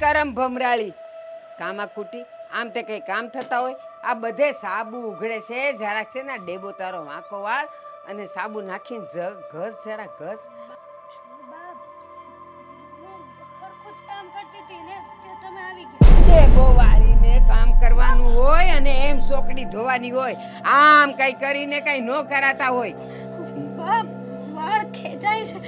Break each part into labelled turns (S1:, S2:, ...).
S1: કરમ ભમરાળી કામાકુટી આમ તે કંઈ કામ થતા હોય આ બધે સાબુ ઉઘડે છે જરાક છે ને ડેબો તારો વાંકો વાળ અને સાબુ નાખીને ઘસ જરા ઘસ ડેબો વાળીને કામ કરવાનું હોય અને એમ સોકડી ધોવાની હોય આમ કઈ કરીને કઈ ન કરાતા હોય
S2: વાળ ખેંચાય છે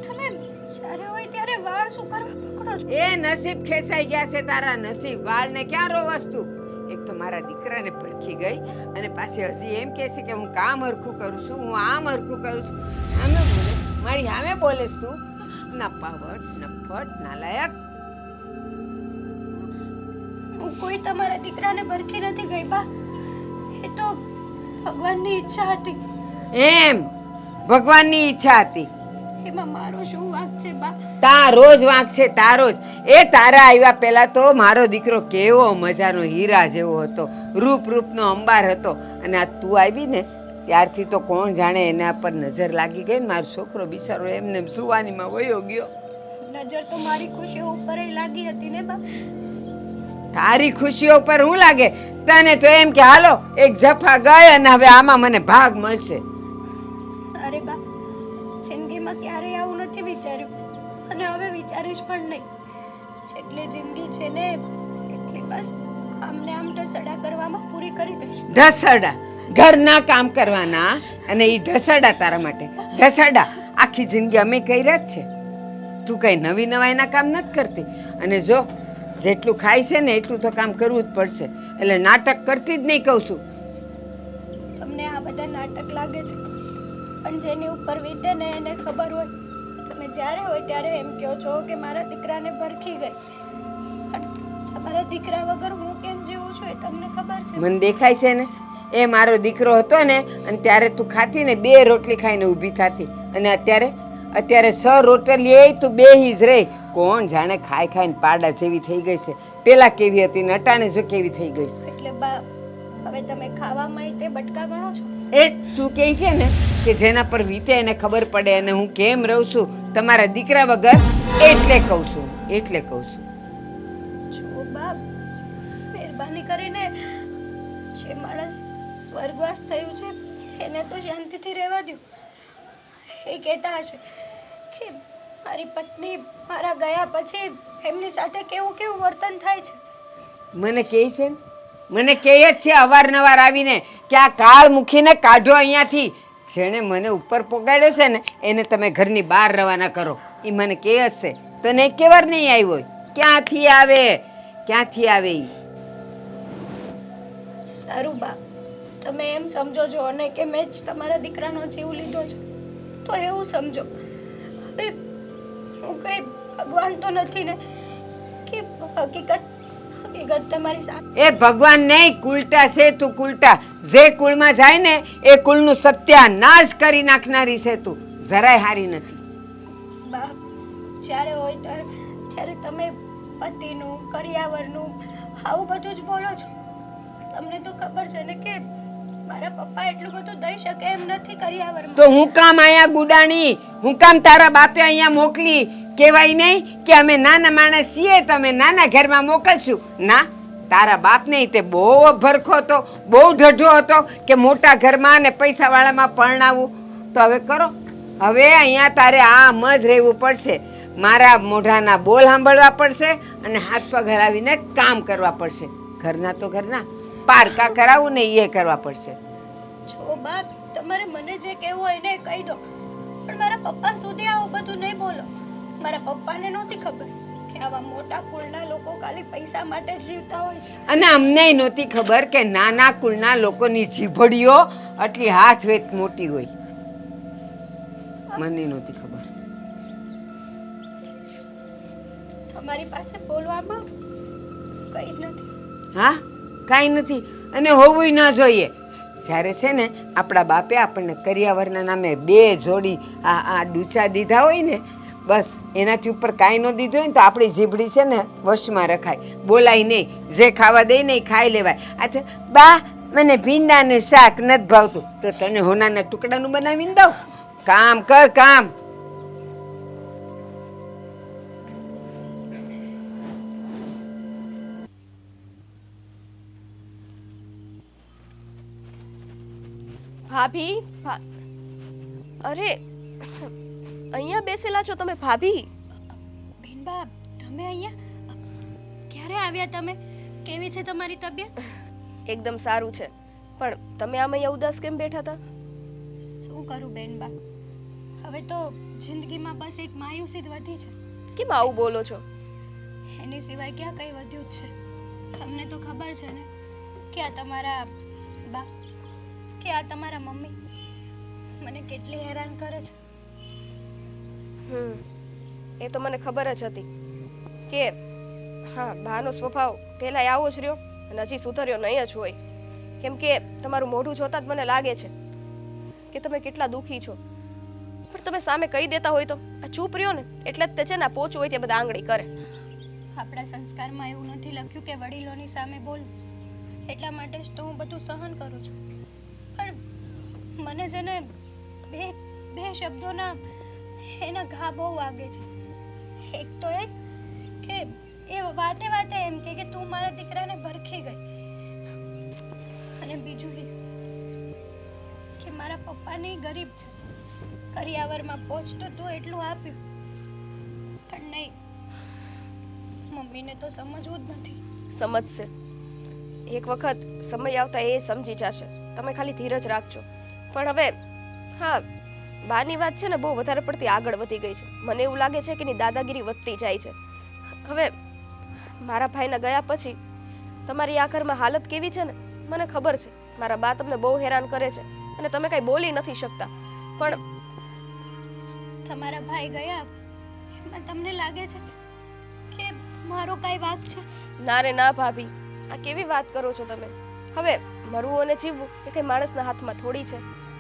S2: તમે જ્યારે હોય ત્યારે વાળ શું કરવા પકડો છો
S1: એ નસીબ ખેંચાઈ ગયા છે તારા નસીબ વાળને ક્યાં રોવસ તું એક તો મારા દીકરાને ભરખી ગઈ અને પાછી હજી એમ કહે છે કે હું કામ હરખું કરું છું હું આમ હરખું કરું છું સામે બોલે મારી સામે બોલેસ તું નપાવટ નફટ નાલાયક
S2: હું કોઈ તમારા દીકરાને ભરખી નથી ગઈ બા એ તો ભગવાનની ઈચ્છા હતી
S1: એમ ભગવાનની ઈચ્છા હતી
S2: એમાં મારો શું વાંક છે બા
S1: તારો જ વાંક છે તારો જ એ તારા આવ્યા પહેલા તો મારો દીકરો કેવો મજાનો હીરા જેવો હતો રૂપનો અંબાર હતો અને આ તું આવી ને ત્યારથી તો કોણ જાણે એના પર નજર લાગી ગઈ ને મારો છોકરો બિચારો એમને સુવાનીમાં વયો ગયો
S2: નજર તો મારી ખુશીઓ ઉપર લાગી હતી ને બા
S1: તારી ખુશીઓ ઉપર હું લાગે તને તો એમ કે હાલો એક જફા ગઈ અને હવે આમાં મને ભાગ મળશે
S2: અરે બા જિંદગીમાં ક્યારેય આવું નથી વિચાર્યું અને હવે વિચારીશ પણ નહીં જેટલી જિંદગી છે ને એટલી બસ આમને આમ ઢસડા કરવામાં પૂરી કરી દઈશ
S1: ઢસડા ઘરના કામ કરવાના અને એ ઢસડા તારા માટે ઢસડા આખી જિંદગી અમે કર્યા જ છે તું કઈ નવી નવાઈના કામ નથી કરતી અને જો જેટલું ખાય છે ને એટલું તો કામ કરવું જ પડશે એટલે નાટક કરતી જ નહીં કહું છું
S2: તમને આ બધા નાટક લાગે છે પણ જેની ઉપર વીતે ને એને ખબર હોય તમે જ્યારે હોય ત્યારે એમ કહો છો કે મારા દીકરાને ભરખી ગઈ પણ તમારા દીકરા વગર હું કેમ જીવું છું એ તમને ખબર છે
S1: મને દેખાય છે ને એ મારો દીકરો હતો ને અને ત્યારે તું ખાતી ને 2 રોટલી ખાઈને ઊભી થતી અને અત્યારે 6 રોટલી એ તું બેહી જ રહી કોણ જાણે ખાઈ ખાઈને પાડા જેવી થઈ ગઈ છે પેલા કેવી હતી ને અટાણે જો કેવી થઈ ગઈ છે
S2: એટલે બા હવે તમે ખાવામાં તે બટકા ગણો છો
S1: એ તું કહે છે ને કે જેના પર વીતે એને ખબર પડે અને હું કેમ રહું છું તમારા દીકરા વગર એટલે કહું છું
S2: જો બાપ મહેરબાની કરીને જે માણસ સ્વર્ગવાસ થયું છે એને તો શાંતિથી રહેવા દો એ કહેતા હશે કે મારી પત્ની મારા ગયા પછી એમની સાથે કેવું વર્તન થાય છે
S1: મને કહે છે ને મને કહે જ છે અવારનવાર આવીને કે આ કાળ મૂકીને કાઢો અહીંયાથી જેણે મને ઉપર પોગાડ્યો છે ને એને તમે ઘરની બહાર રવાના કરો એ મને કહે જ છે તને એક વાર નહીં આવ્યો હોય ક્યાંથી આવે ઈ
S2: સારું બા તમે એમ સમજો છો અને કે મેં જ તમારા દીકરાનો જીવ લીધો છે તો એવું સમજો હવે હું કઈ ભગવાન તો નથી ને કે હકીકત તમારી સામે
S1: એ ભગવાન નહીં કુલટા છે તું કુલટા જે કુળમાં જાય ને એ કુળનું સત્યાનાશ કરી નાખનારી છે તું જરાય હારી નથી
S2: બા જ્યારે હોય ત્યારે તમે પતિનું કરિયાવરનું આવું બધું જ બોલો છો તમને તો ખબર છે ને કે મારા પપ્પા એટલું બધું દઈ શકે એમ નથી કરિયાવરમાં
S1: તો હું કામ આયા ગુડાણી હું કામ તારા બાપે અહીંયા મોકલી કહેવાય નહીં કે અમે નાના માણસ છીએ તમે નાના ઘરમાં મોકલશું ના તારા બાપ નહીં તે બહુ ભરખો હતો બહુ ઢઢો હતો કે મોટા ઘરમાં ને પૈસાવાળામાં પરણાવું તો હવે કરો હવે અહીંયા તારે આમ જ રહેવું પડશે મારા મોઢાના બોલ સાંભળવા પડશે અને હાથ પગ હલાવીને કામ કરવા પડશે ઘરના તો ઘરના પારકા કરાવું ને એ કરવા પડશે
S2: જો બાપ તમારે મને જે કહેવું હોય એને કહી દો પણ મારા પપ્પા સુધી આવું બધું નહીં બોલો મારા પપ્પાને નહોતી ખબર કે આવા મોટા કુળના લોકો ખાલી પૈસા માટે જીવતા હોય છે
S1: અને અમને નહોતી ખબર કે નાના કુળના લોકોની જીભડીઓ આટલી હાથ વેત મોટી હોય મને નહોતી ખબર
S2: તમારી પાસે બોલવામાં કંઈ જ નથી
S1: હા કાંઈ નથી અને હોવું ન જોઈએ જ્યારે છે ને આપણા બાપે આપણને કરિયાવરના નામે 2 જોડી આ ડૂચા દીધા હોય ને બસ એનાથી ઉપર કાંઈ ન દીધું હોય ને તો આપણી જીભડી છે ને વશમાં રખાય બોલાય નહીં જે ખાવા દે ને ખાઈ લેવાય અચ્છા બા મને ભીંડાનું શાક નથી ભાવતું તો તને હોનાના ટુકડાનું બનાવીને દઉં કામ કર કામ
S3: ભાભી અરે અહીંયા બેસેલા છો તમે ભાભી?
S2: બેનબા, તમે અહીંયા ક્યારે આવ્યા? તમે કેવી છે તમારી તબિયત?
S3: એકદમ સારું છે, પણ તમે આમ અહીંયા ઉદાસ કેમ બેઠા હતા?
S2: શું કરું બેનબા, હવે તો જિંદગીમાં બસ એક માયુસી જ વધી છે.
S3: કેમ આવું બોલો છો?
S2: એની સિવાય ક્યાં કંઈ વધ્યું જ છે? તમને તો ખબર છે ને કે આ તમારા બા કે આ તમારા મમ્મી મને કેટલી હેરાન કરે છે.
S3: એ તો મને ખબર જ હતી કે હા, બાનો સ્વભાવ પહેલાં આવો જ રહ્યો અને હજી સુધર્યો નહીં જ હોય. કેમ કે તમારું મોઢું જોતાં જ મને લાગે છે કે તમે કેટલા દુઃખી છો. પણ તમે સામે કહી દેતા હોય તો આ ચૂપ રહ્યો ને એટલે જ તે છે ને પોચું હોય તે બધા આંગળી કરે.
S2: આપણા સંસ્કારમાં એવું નથી લખ્યું કે વડીલોની સામે બોલવું, એટલા માટે જ તો હું બધું સહન કરું છું. પણ મને છે ને બે શબ્દોના એના ઘા બહુ વાગે છે. એક તો એ કે એ વાતે એમ કે તું મારા દીકરાને ભરખી ગઈ, અને બીજું એ કે મારા પપ્પાની ગરીબ છે, કરિયાવરમાં પહોંચતું તું એટલું આપ્યું, પણ નહીં, મમ્મીને તો સમજવું જ નથી.
S3: સમજશે, એક વખત સમય આવતા એ સમજી જશે. તમે ખાલી ધીરજ રાખજો. પણ હવે હા, બાની વાત છે ને બહુ વધારે પડતી આગળ વધી ગઈ છે. મને એવું લાગે છે કે એની દાદાગીરી વધતી જાય છે. હવે મારા ભાઈના ગયા પછી તમારી આ ઘરમાં હાલત કેવી છે ને મને ખબર છે. મારા બા તમને બહુ હેરાન કરે છે અને તમે કાંઈ બોલી નથી શકતા. પણ
S2: તમારા ભાઈ ગયા એમાં તમને લાગે છે કે મારો કાંઈ વાંક છે?
S3: ના રે ના ભાભી, આ કેવી વાત કરો છો તમે? હવે મરવું અને જીવવું એ કંઈ માણસના હાથમાં થોડી છે.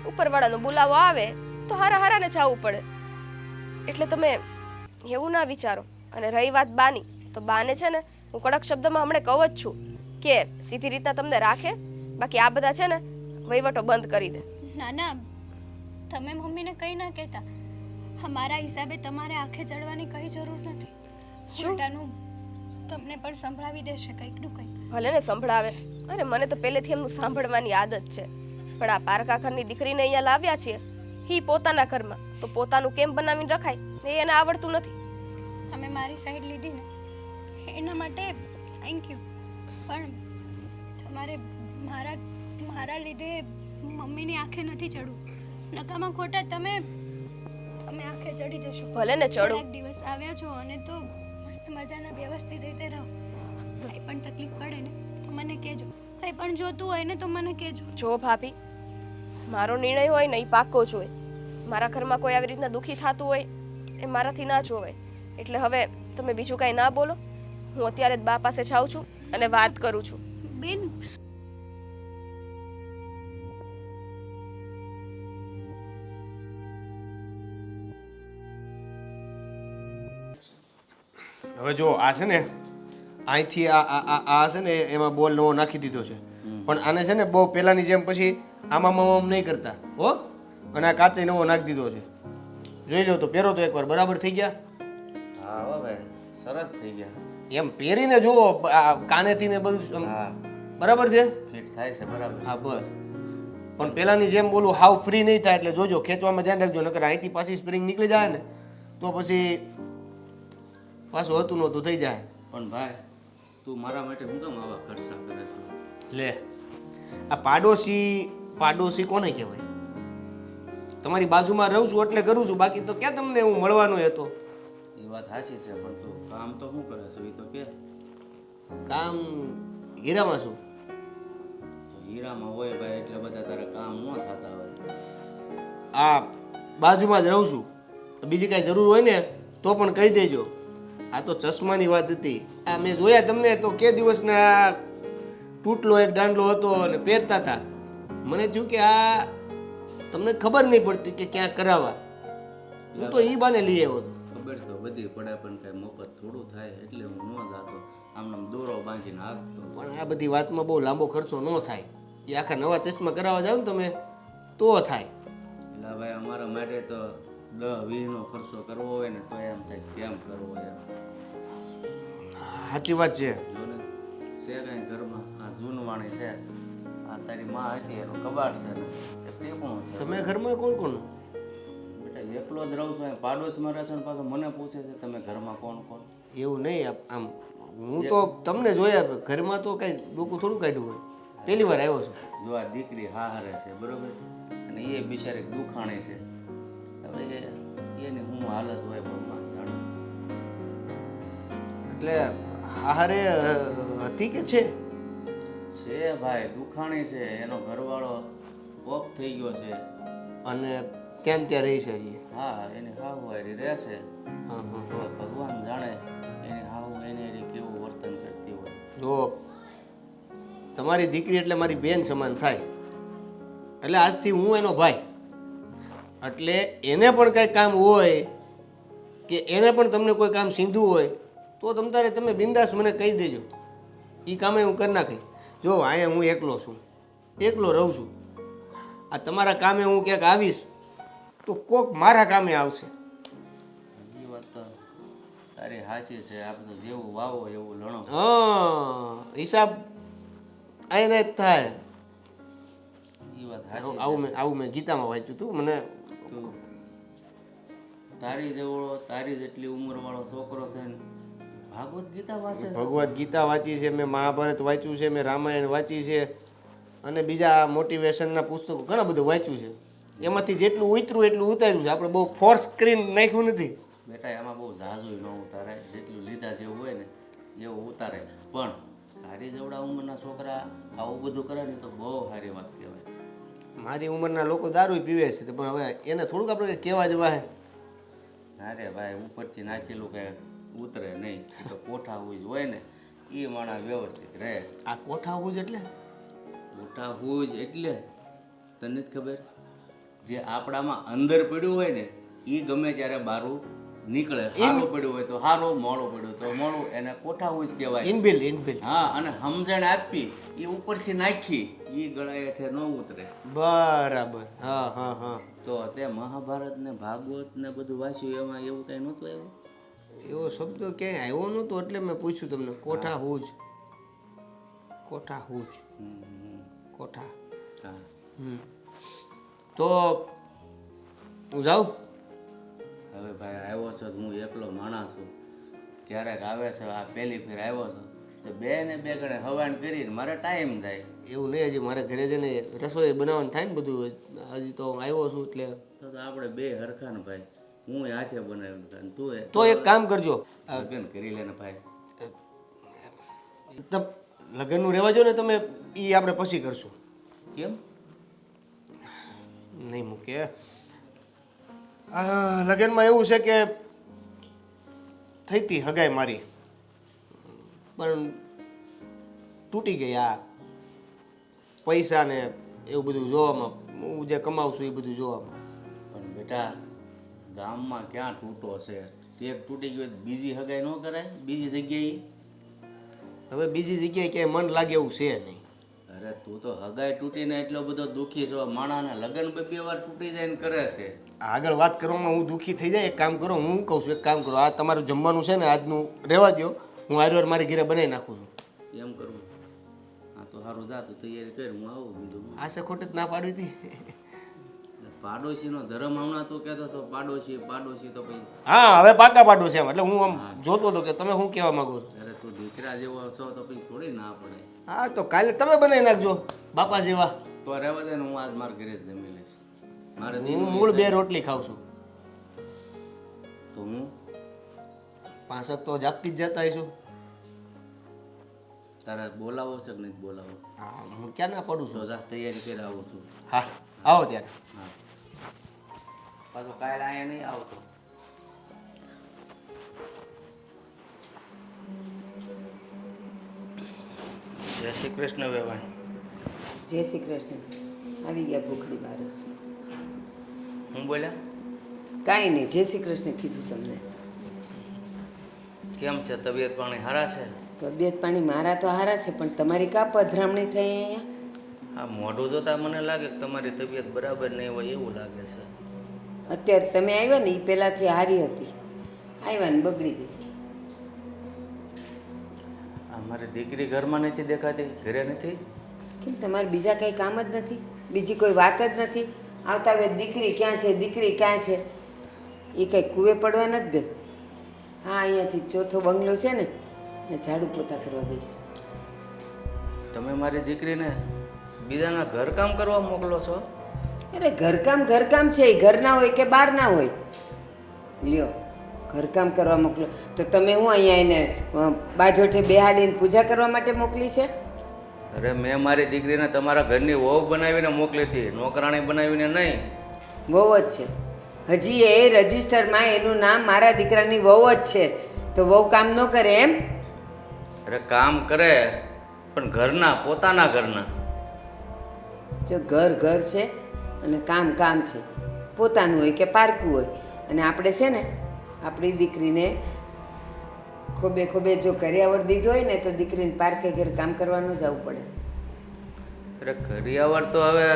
S3: ઉપરવાળાનો બોલાવો આવે તો હારાને જવું પડે. એટલે તમે એવું ના વિચારો. અને રહી વાત બાની, તો બાને છે ને હું કડક શબ્દમાં હમણાં કહું જ છું કે સીધી રીતના તમને રાખે, બાકી આ બધા છે ને વહીવટો બંધ કરી દે.
S2: ના ના, તમે મમ્મીને કંઈ ના કહેતા. મારા હિસાબે તમારે આંખે ચડવાની કઈ જરૂર નથી. ઉલટાનું તમને પણ સંભળાવી દેશે કંઈકનું કંઈક.
S3: ભલે ને સંભળાવે. અરે મને તો પહેલેથી એમનું સાંભળવાની આદત છે. પણ આ પારકા ઘરની દીકરીને અહીંયા લાવ્યા છીએ, હી પોતાના ઘરમાં, તો પોતાનું કેમ બનાવીને રખાય એ એને આવડતું નથી.
S2: તમે મારી સાઈડ લીધી ને એના માટે થેન્ક યુ, પણ તમારે મારા લીધે મમ્મીની આંખે નથી ચડવું. નકામાં ખોટા તમે આંખે ચડી જશો.
S3: ભલે ને ચડું.
S2: એક દિવસ આવ્યા છો અને તો મસ્ત મજાના વ્યવસ્થિત રીતે રહો. કંઈ પણ તકલીફ પડે ને તો મને કહેજો. કંઈ પણ જોતું હોય ને તો મને કહેજો.
S3: જો ભાભી, મારો નિર્ણય હોય ને એ પાક્કો જ હોય. મારા ઘરમાં કોઈ આવી રીતના દુઃખી થતું હોય એ મારાથી ના જોવાય. એટલે હવે તમે બીજું કાંઈ ના બોલો. હું અત્યારે જ બા પાસે જાઉં છું અને વાત કરું છું.
S2: બેન,
S4: હવે જો આ છે ને અહીંથી આ છે ને એમાં બોલ નવો નાખી દીધો છે, પણ આને છે ને બહુ પહેલાની જેમ પછી આમાં નહીં કરતા હો. અને આ કાચે નવો નાખી દીધો છે. જોઈ લો તો પહેરો તો એકવાર બરાબર થઈ ગયા.
S5: હા હો ભાઈ, સરસ થઈ ગયા.
S4: એમ પહેરીને જુઓ, કાનેથી ને બધું
S5: હા,
S4: બરાબર છે.
S5: ફિટ થાય છે બરાબર.
S4: હા બસ. પણ પહેલાની જેમ બોલું હાવ ફ્રી નહીં થાય, એટલે જોજો ખેંચવામાં ધ્યાન રાખજો, નકર અહીંથી પાછી સ્પ્રિંગ નીકળી જાય ને તો પછી પાછું હતું નહોતું થઈ જાય.
S5: પણ ભાઈ, તું મારા માટે હું કેમ આવા ખર્ચા કરે છે?
S4: લે, આ પાડોશી કોને કહેવાય? તમારી બાજુમાં રહું છું એટલે કરું છું, બાકી તો ક્યાં તમને હું મળવાનો હતો?
S5: એ વાત સાચી છે, પણ તું કામ તો શું કરે છે એ તો કે.
S4: કામ હીરામાં છું.
S5: તો હીરામાં હોય ભાઈ એટલે બધા તારા કામ ન થતા હોય.
S4: આ બાજુમાં જ રહું છું, બીજી કાંઈ જરૂર હોય ને તો પણ કહી દેજો. આ તો ચશ્માની વાત હતી. આ મેં જોયા તમને તો કે દિવસના તૂટલો એક દાંડલો હતો અને પહેરતા હતા. મને થયું કે આ તમને ખબર નહીં પડતી કે ક્યાં કરાવવા. હું તો ઈ બાને લઈ આવ્યો હતો.
S5: ખબર તો બધી પડે, પણ કઈ મફત થોડું થાય એટલે હું ન જાતો. આમ દોરો બાંધીને હાંકતો.
S4: પણ આ બધી વાતમાં બહુ લાંબો ખર્ચો ન થાય. એ આખા નવા ચશ્મા કરાવવા જાવ ને તમે તો થાય.
S5: એટલે ભાઈ અમારા માટે તો 10-20 નો ખર્ચો કરવો હોય ને તો એમ થાય કેમ કરવો એમ.
S4: સાચી વાત છે.
S5: જો ને છે કઈ ઘરમાં આ જૂનવાણી છે, આ આ તારી માં હતી એનું કબાટ છે ને એ ટેપણું છે.
S4: તમે ઘરમાં કોણ કોણ?
S5: બેટા એકલો જ રહું છું અહીં પાડોશમાં રહેશો ને પાછો મને પૂછે છે તમે ઘરમાં કોણ કોણ.
S4: એવું નહીં, આમ હું તો તમને જોયા ઘરમાં તો કઈ ડોકું થોડું કાઢ્યું હોય, પહેલી વાર આવ્યો છું.
S5: જો આ દીકરી હારે છે બરોબર, અને એ બિચારી દુખાણી છે. હવે એની હું હાલત હોય ભગવાન જાણે.
S4: એટલે આહારે હતી કે છે?
S5: છે ભાઈ, દુખાણી છે. એનો ઘરવાળો ઓફ થઈ ગયો છે.
S4: અને કેમ ત્યાં રહી છે હજી?
S5: હા, એની હાહુ હારી રહેશે.
S4: હા હા
S5: હવે ભગવાન જાણે એની હાહુ એને હારી કેવું વર્તન કરતી હોય.
S4: જો તમારી દીકરી એટલે મારી બેન સમાન થાય, એટલે આજથી હું એનો ભાઈ, એટલે એને પણ કંઈ કામ હોય કે એને પણ તમને કોઈ કામ સીંધવું હોય તો તમે બિંદાસ મને કહી દેજો, એ કામે હું કરી નાખી. જો અહીંયા હું એકલો છું, એકલો રહું છું. આ તમારા કામે હું ક્યાંક આવીશ તો કોક મારા કામે આવશે.
S5: એ વાત તો તારી હાસી છે. આ બધું જેવું વાવો એવું લણો.
S4: હા, હિસાબ આઈને જ થાય.
S5: એ વાત હાસી.
S4: આવું મેં ગીતામાં વાંચ્યું હતું. મને
S5: તું તારી જેવડો તારી જેટલી ઉંમરવાળો છોકરો થઈને ભાગવત ગીતા વાંચે છે?
S4: ભગવદ્ ગીતા વાંચી છે, મેં મહાભારત વાંચ્યું છે, મેં રામાયણ વાંચી છે, અને બીજા મોટિવેશનના પુસ્તકો ઘણા બધું વાંચ્યું છે. એમાંથી જેટલું ઉતર્યું એટલું ઉતાર્યું છે. આપણે બહુ ફોર્સ કરીને નાખ્યું નથી.
S5: બેટા એમાં બહુ ઝાઝુય ન ઉતારે, જેટલું લીધા જેવું હોય ને એવું ઉતારે. પણ તારી જેવડા ઉંમરના છોકરા આવું બધું કરે ને તો બહુ સારી વાત કહેવાય.
S4: મારી ઉંમરના લોકો દારૂ પીવે છે, પણ હવે એને થોડુંક આપણે કંઈ કહેવા જવા હે?
S5: અરે ભાઈ, ઉપરથી નાખેલું કંઈ ઉતરે નહીં. એ તો કોઠા હુજ હોય ને એ માણસ વ્યવસ્થિત રહે.
S4: આ કોઠા હોવું જ એટલે
S5: કોઠા હુજ એટલે તને જ ખબર, જે આપણામાં અંદર પડ્યું હોય ને એ ગમે ત્યારે બારું નીકળે. સારું પડ્યું હોય તો સારું, મોડું પડ્યું તો મોડું, એને કોઠા હુજ કહેવાય.
S4: ઇનબિલ.
S5: હા, અને સમજણ આપી એ ઉપરથી નાખી એ ગળા હેઠે ન ઉતરે.
S4: બરાબર. હા હા હા.
S5: તો તે મહાભારત ને ભાગવત ને બધું વાંચ્યું એમાં એવું કઈ નહોતું આવ્યું?
S4: એવો શબ્દ ક્યાંય આવ્યો નહોતો, એટલે મેં પૂછ્યું તમને. કોઠા હુજ, કોઠા હુજ, કોઠા.
S5: હા.
S4: તો હું જાઉં?
S5: હવે ભાઈ આવ્યો છો તો હું એકલો માણસ છું. ક્યારેક આવે છે, આ પહેલી ફેર આવ્યો છો તો બે ને બે ગણે હવાણ કરીને મારે ટાઈમ થાય.
S4: એવું નહીં, હજી મારે ઘરે જઈને રસોઈ બનાવવાનું થાય ને બધું. હજી તો આવ્યો છું એટલે
S5: તો આપણે બે હરખા ને ભાઈ. હું હાથે બનાવ્યું અને તું
S4: તો એક કામ કરજો,
S5: લગ્ન કરી લે ને ભાઈ.
S4: લગ્નનું રહેવા જો ને તમે, એ આપણે પછી કરશું.
S5: કેમ?
S4: નહીં મૂકે. લગ્નમાં એવું છે કે થઈ હતી હગાઈ મારી, પણ તૂટી ગઈ. આ પૈસા ને એવું બધું જોવામાં, હું જે કમાવું છું એ બધું જોવામાં.
S5: પણ બેટા ગામમાં ક્યાં તૂટો છે? એક તૂટી ગયો બીજી હગાઈ ન કરાય બીજી જગ્યાએ?
S4: હવે બીજી જગ્યાએ ક્યાંય મન લાગે એવું છે નહીં.
S5: અરે તું તો હગાઈ તૂટીને એટલો બધો દુઃખી છો. માણાના લગ્ન બે વાર તૂટી જાય ને કરે છે.
S4: આગળ વાત કરવામાં હું દુઃખી થઈ જાય. એક કામ કરો, હું કહું છું, એક કામ કરો, આ તમારું જમવાનું છે ને આજનું રહેવા દો, હું આરવાર મારી ઘરે બનાવી નાખું છું.
S5: એમ કરવું? હા તો સારું, જા તું તૈયારી કર, હું આવું. બીજું
S4: આ છે ખોટી જ ના પાડી હતી.
S5: પાડોશીનો ધર્મ હમણાં તું કહેતો હતો પાડોશી પાડોશી, તો પછી
S4: હા, હવે પાકા પાડું છે એમ. એટલે હું આમ જોતો હતો કે તમે શું કહેવા માંગો છો.
S5: અરે તું દીકરા જેવો છો તો પછી થોડી ના પડે.
S4: હા, તો કાલે તમે બનાવી નાખજો બાપા જેવા.
S5: તો રહેવા દે ને, હું આજ મારા ઘરે જ જમી લઈશ. મારે
S4: હું મૂળ 2 રોટલી ખાઉં છું.
S5: તો હું
S4: 5 તો જ આપતી જ જતા હશું.
S5: તારે બોલાવો છે કે નહીં બોલાવો?
S4: હા, હું ક્યાં ના પડું
S5: તો
S4: છું.
S5: જા તૈયારી કરી આવું છું.
S4: હા, આવો ત્યારે.
S5: હા, પાછો કાલે અહીંયા નહીં આવતો. જય શ્રી કૃષ્ણ વેવાણ.
S1: જય શ્રી કૃષ્ણ. આવી ગયા ભૂખડી બારસ.
S5: હું બોલ્યા?
S1: કાંઈ નહીં, જય શ્રી કૃષ્ણ કીધું તમને.
S5: કેમ છે? તબિયત પાણી સારા છે?
S1: તબિયત પાણી મારા તો સારા છે, પણ તમારી કા પધરામણી થઈ અહીંયા?
S5: હા, મોઢું જોતા મને લાગે કે તમારી તબિયત બરાબર નહીં હોય એવું લાગે છે.
S1: અત્યારે તમે આવ્યા ને એ પહેલાંથી હારી હતી, આવ્યા ને બગડી ગઈ.
S5: આ મારી દીકરી ઘરમાં નથી દેખાતી, ઘરે નથી?
S1: કેમ તમારે બીજા કંઈ કામ જ નથી? બીજી કોઈ વાત જ નથી? આવતા હવે દીકરી ક્યાં છે, દીકરી ક્યાં છે? એ કંઈ કૂવે પડવા નથી ગઈ. હા, અહીંયાથી ચોથો બંગલો છે ને એ ઝાડુ પોતા કરવા ગઈશ.
S5: તમે મારી દીકરીને બીજાના ઘરકામ કરવા મોકલો છો?
S1: અરે ઘરકામ છે, એ ઘરના હોય કે બહારના હોય. લ્યો, ઘરકામ કરવા મોકલો તો તમે હું અહીંયા એને બાજોઠે બેહાડીને પૂજા કરવા માટે મોકલી છે?
S5: અરે મેં મારી દીકરીને તમારા ઘરની વહુ બનાવીને મોકલી હતી, નોકરાણી બનાવીને નહીં.
S1: વહુ જ છે. હજી એ રજિસ્ટરમાં એનું નામ મારા દીકરાની વહુ જ છે. તો વહુ કામ ન કરે એમ?
S5: અરે કામ કરે પણ ઘરના, પોતાના ઘરના.
S1: જો ઘર છે અને કામ છે. પોતાનું હોય કે પારકું હોય. અને આપણે છે ને આપણી દીકરીને ખોબે જો કરિયાવર દીધો હોય ને તો દીકરીને પારકે ઘર કામ કરવાનું જવું પડે.
S5: અરે કરિયાવર તો હવે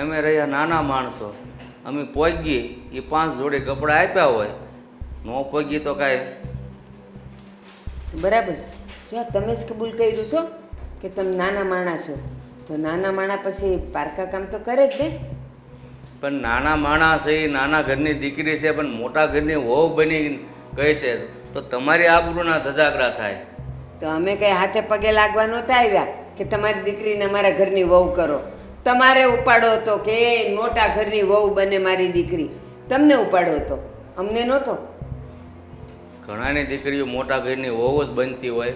S5: અમે રહ્યા નાના માણસો, અમે પહોંચી એ 5 જોડી કપડાં આપ્યા હોય, ન પહોંચી તો કાંઈ.
S1: બરાબર છે. જો આ તમે જ કબૂલ કર્યું છો કે તમે નાના માણસ છો, તો નાના માણા પછી પારકા કામ તો કરે જ ને.
S5: પણ નાના માણસ છે, નાના ઘરની દીકરી છે, પણ મોટા ઘરની વહુ બની કહે છે તો તમારી આબરૂના ધજાગરા થાય.
S1: તો અમે કંઈ હાથે પગે લાગવા નહોતા આવ્યા કે તમારી દીકરીને અમારા ઘરની વહુ કરો. તમારે ઉપાડો હતો કે મોટા ઘરની વહુ બને મારી દીકરી, તમને ઉપાડો હતો, અમને નહોતો.
S5: ઘણાની દીકરીઓ મોટા ઘરની વહુ જ બનતી હોય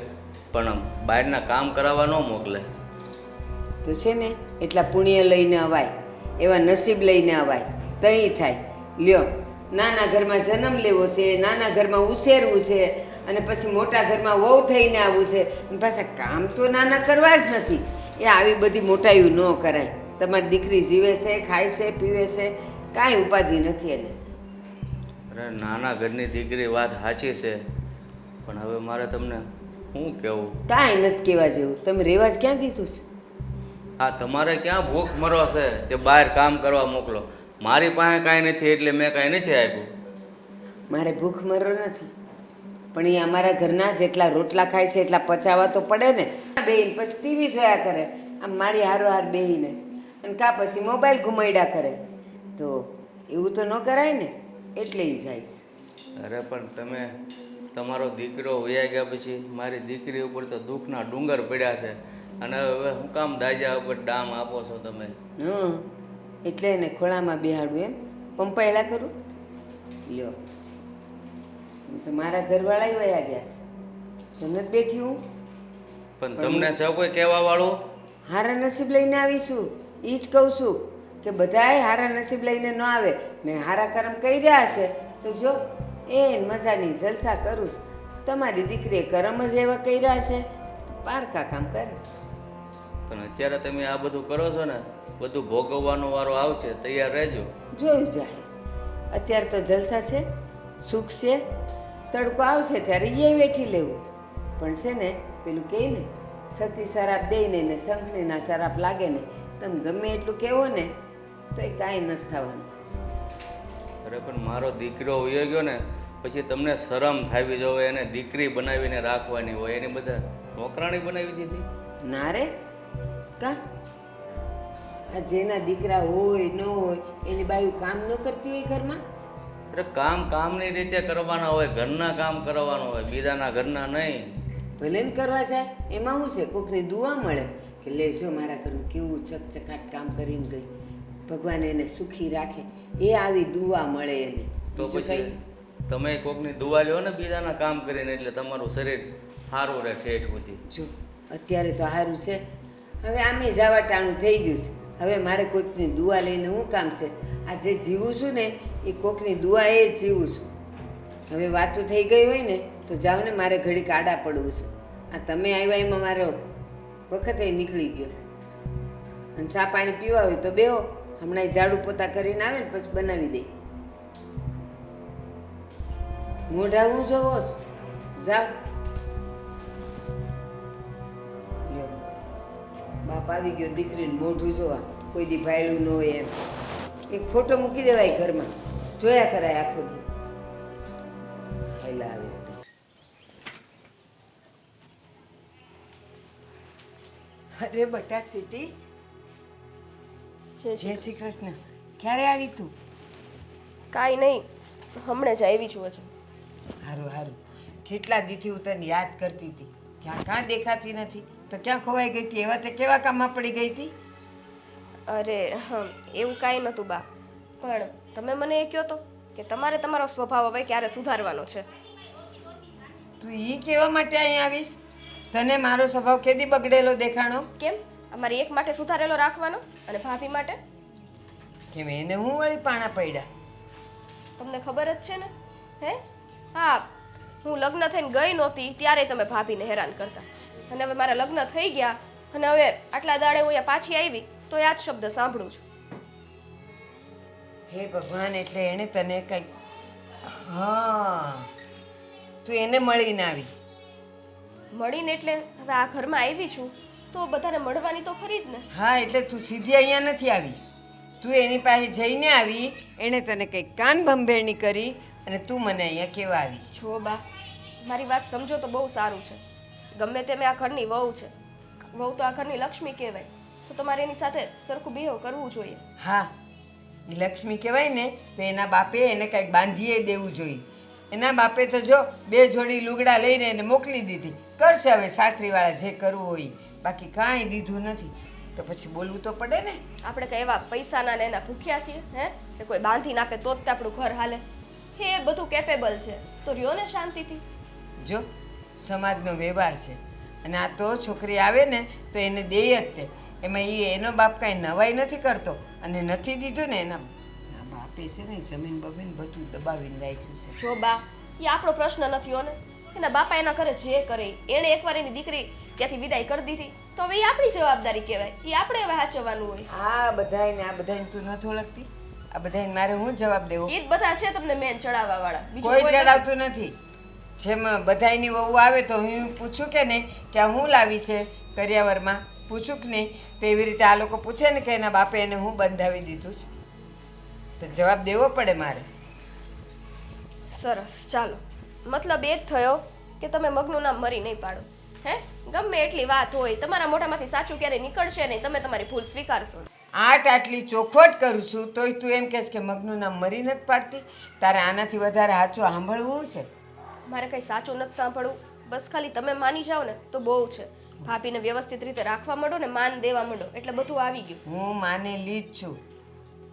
S5: પણ બહારના કામ કરાવવા ન મોકલે.
S1: તો છે ને એટલા પુણ્ય લઈને અવાય, એવા નસીબ લઈને અવાય તઈ થાય. લ્યો, નાના ઘરમાં જન્મ લેવો છે, નાના ઘરમાં ઉછેરવું છે અને પછી મોટા ઘરમાં વહુ થઈને આવવું છે. અને પાછા કામ તો નાના કરવા જ નથી. એ આવી બધી મોટાઈઓ ન કરાય. તમારી દીકરી જીવે છે, ખાય છે, પીવે છે, કાંઈ ઉપાધિ નથી એને.
S5: અરે નાના ઘરની દીકરી વાત સાચી છે પણ હવે મારે તમને શું કહેવું?
S1: કાંઈ નથી કહેવા જેવું. તમે રેવાજ ક્યાં દીધું છે?
S5: હા, તમારે ક્યાં ભૂખ મરો છે જે બહાર કામ કરવા મોકલો? મારી પાસે કાંઈ નથી એટલે મેં કાંઈ નથી આપ્યું.
S1: મારે ભૂખ મરો નથી પણ એ અમારા ઘરના જેટલા રોટલા ખાય છે એટલા પચાવવા તો પડે ને. બેહીને પછી ટીવી જોયા કરે આમ મારી હારોહાર બેહીને, અને કાં પછી મોબાઈલ ઘુમાડ્યા કરે. તો એવું તો ન કરાય ને, એટલે એ જાય છે.
S5: અરે પણ તમે તમારો દીકરો વયા ગયા પછી મારી દીકરી ઉપર તો દુઃખના ડુંગર પડ્યા છે અને હવે હું કામ દાજા ઉપર ડામ આપો છો તમે?
S1: એટલે એને ખોળામાં બેહાડું એમ? પંપાયલા કરું? લ્યો, તો મારા ઘરવાળા વયા ગયા છે, તો નથી બેઠી હું.
S5: પણ તમને સૌ કોઈ કહેવા વાળું?
S1: હારા નસીબ લઈને આવીશું એ જ કહું છું કે બધાએ હારા નસીબ લઈને ન આવે. મેં હારા કર્મ કર્યા હશે તો જો એ મજાની જલસા કરું છું. તમારી દીકરીએ કર્મ જ એવા કર્યા હશે, પારકા કામ કરે છે.
S5: પણ અત્યારે તમે આ બધું કરો છો ને, બધું ભોગવવાનો વારો આવશે, તૈયાર રહેજો.
S1: જોયું જાય. અત્યારે તો જલસા છે, સુખ છે. તડકો આવશે ત્યારે એ વેઠી લેવું. પણ છે ને પેલું કહે ને, સતી શરાબ દઈને ને શંખણીના શરાબ લાગે ને, તમે ગમે એટલું કહેવો ને તો એ કાંઈ નથી થવાનું.
S5: અરે પણ મારો દીકરો વયો ગયો ને પછી તમને શરમ થાવી જોવે, એને દીકરી બનાવીને રાખવાની હોય, એની બધા નોકરાણી બનાવી દીધી.
S1: ના રે કા આ જેના દીકરા હોય ન હોય એની બાયું કામ ન કરતી હોય ઘરમાં?
S5: અરે કામ કામની રીતે કરવાના હોય, ઘરના કામ કરવાનું હોય, બીજાના ઘરના નહીં.
S1: ભલે ને કરવા જાય એમાં શું છે? કોકની દુઆ મળે કે લે જો મારા ઘરનું કેવું ચકચકાટ કામ કરીને ગઈ, ભગવાન એને સુખી રાખે, એ આવી દુઆ મળે એને.
S5: તો પછી તમે કોકની દુઆ લ્યો ને બીજાના કામ કરીને, એટલે તમારું શરીર સારું રહે ઠેઠ સુધી.
S1: જો અત્યારે તો સારું છે, હવે આમે જવા ટાણું થઈ ગયું છે. હવે મારે કોઈકની દુઆ લઈને શું કામ છે? આ જે જીવું છું ને એ કોકની દુઆ એ જ જીવું છું. હવે વાતું થઈ ગઈ હોય ને તો જાઓ ને, મારે ઘડીક આડા પડવું છે. આ તમે આવ્યા એમાં મારો વખત એ નીકળી ગયો. અને ચા પાણી પીવા હોય તો બેહો, હમણાં ઝાડુ પોતા કરીને આવે ને પછી બનાવી દે. મોઢા હું જોવો જાઓ. લ્યો, બાપ આવી ગયો દીકરીને મોઢું જોવા, કોઈ દી ભાયલું ન હોય એમ. એક ફોટો મૂકી દેવાય ઘરમાં, જોયા કરાય આખો દી. હાઈલા આવે છે. અરે બટા સ્વીટી, જય શ્રી કૃષ્ણ. ક્યારે આવી તું?
S3: કાંઈ નહીં, હમણાં જ આવી છું હજુ.
S1: હારું હારું. કેટલા દીથી હું તને યાદ કરતી હતી, ક્યાં દેખાતી નથી, તો ક્યાં ખોવાઈ ગઈ હતી? એવા તે કેવા કામમાં પડી ગઈ હતી?
S3: અરે એવું કાંઈ નહોતું બા, પણ તમે મને એ કહો તો કે તમારે તમારો સ્વભાવ હવે ક્યારે સુધારવાનો છે?
S1: તું એ કહેવા માટે અહીં આવીશ? તને મારો સ્વભાવ કેદી બગડેલો દેખાણો?
S3: કેમ? અમારી એક માટે સુધારેલો રાખવાનો અને ભાભી માટે?
S1: કેમ એને હું વળી પાણા પડ્યા?
S3: તમને ખબર જ છે ને? હે? હા, હું લગ્ન થઈને ગઈ નહોતી ત્યારે તમે ભાભીને હેરાન કરતા, અને હવે મારા લગ્ન થઈ ગયા અને હવે આટલા દાડે હું અહીંયા પાછી આવી તો આ જ શબ્દ સાંભળું છું.
S1: હે ભગવાન, એટલે એણે તને કંઈક, હા, તું એને મળીને આવી?
S3: મળીને એટલે હવે આ ઘરમાં આવી છું તો બધાને મળવાની તો ખરી જ ને.
S1: હા, એટલે તું સીધી અહીંયા નથી આવી, તું એની પાસે જઈને આવી. એણે તને કંઈક કાન ભંભેરણી કરી અને તું મને અહીંયા કેવા આવી?
S3: જો બા, મારી વાત સમજો તો બહુ સારું છે. ગમે તેમ આ ઘરની વહુ છે, વહુ તો આ ઘરની લક્ષ્મી કહેવાય, તો તમારે એની સાથે સરખું બિહેવ કરવું જોઈએ.
S1: હા, એ લક્ષ્મી કહેવાય ને, તો એના બાપે એને કંઈક બાંધીએ દેવું જોઈએ. એના બાપે તો જો 2 જોડી લુગડા લઈને એને મોકલી દીધી. કરશે હવે સાસરીવાળા જે કરવું હોય, બાકી કાંઈ દીધું નથી. તો પછી બોલવું તો પડે ને.
S3: આપણે કઈ એવા પૈસાના ને એના ભૂખ્યા છીએ હે કે કોઈ બાંધી નાખે તો જ આપણું ઘર હાલે? એ બધું કેપેબલ છે તો રહ્યો ને શાંતિથી.
S1: જો, સમાજનો વ્યવહાર છે, અને આ તો છોકરી આવે ને તો એને દે જ તે. એમાં એનો બાપ કાંઈ નવાઈ નથી કરતો, અને નથી દીધું ને એના બાપે છે ને જમીન બમીન બધું દબાવીને રાખ્યું છે.
S3: જો બા, એ આપણો પ્રશ્ન નથી હો ને. એના બાપા એના ઘરે જે કરે, એણે એકવાર એની દીકરી ત્યાંથી વિદાય કરી દીધી તો હવે એ આપણી જવાબદારી કહેવાય, એ આપણે હવે સાચવવાનું હોય.
S1: આ બધાને તું નથી ઓળખતી? આ બધાને મારે હું જવાબ દેવો?
S3: એ જ બધા છે તમને મેન ચડાવવા વાળા, બીજું
S1: કોઈ
S3: નથી.
S1: ચડાવતું નથી. જેમ બધાયની વહુ આવે તો હું પૂછું કે નહીં કે આ હું લાવી છે કરિયાવરમાં, પૂછું કે નહીં? તો એવી રીતે આ લોકો પૂછે ને કે એના બાપે એને હું બંધાવી દીધું છે, તો જવાબ દેવો પડે મારે.
S3: સરસ, ચાલો, મતલબ એ જ થયો કે તમે મગનું નામ મરી નહીં પાડો. હે, ગમે એટલી વાત હોય તમારા મોઢામાંથી સાચું ક્યારે નીકળશે નહીં, તમે તમારી ભૂલ સ્વીકારશો.
S1: આટલી ચોખવટ કરું છું તોય તું એમ કહેશ કે મગનું નામ મરી નથી પાડતી? તારે આનાથી વધારે સાચું સાંભળવું છે?
S3: મારે કંઈ સાચું નથી સાંભળવું, બસ ખાલી તમે માની જાઓ ને તો બહુ છે. ભાભીને વ્યવસ્થિત રીતે રાખવા માંડો ને માન દેવા માંડો એટલે બધું આવી ગયું.
S1: હું માનેલી જ છું,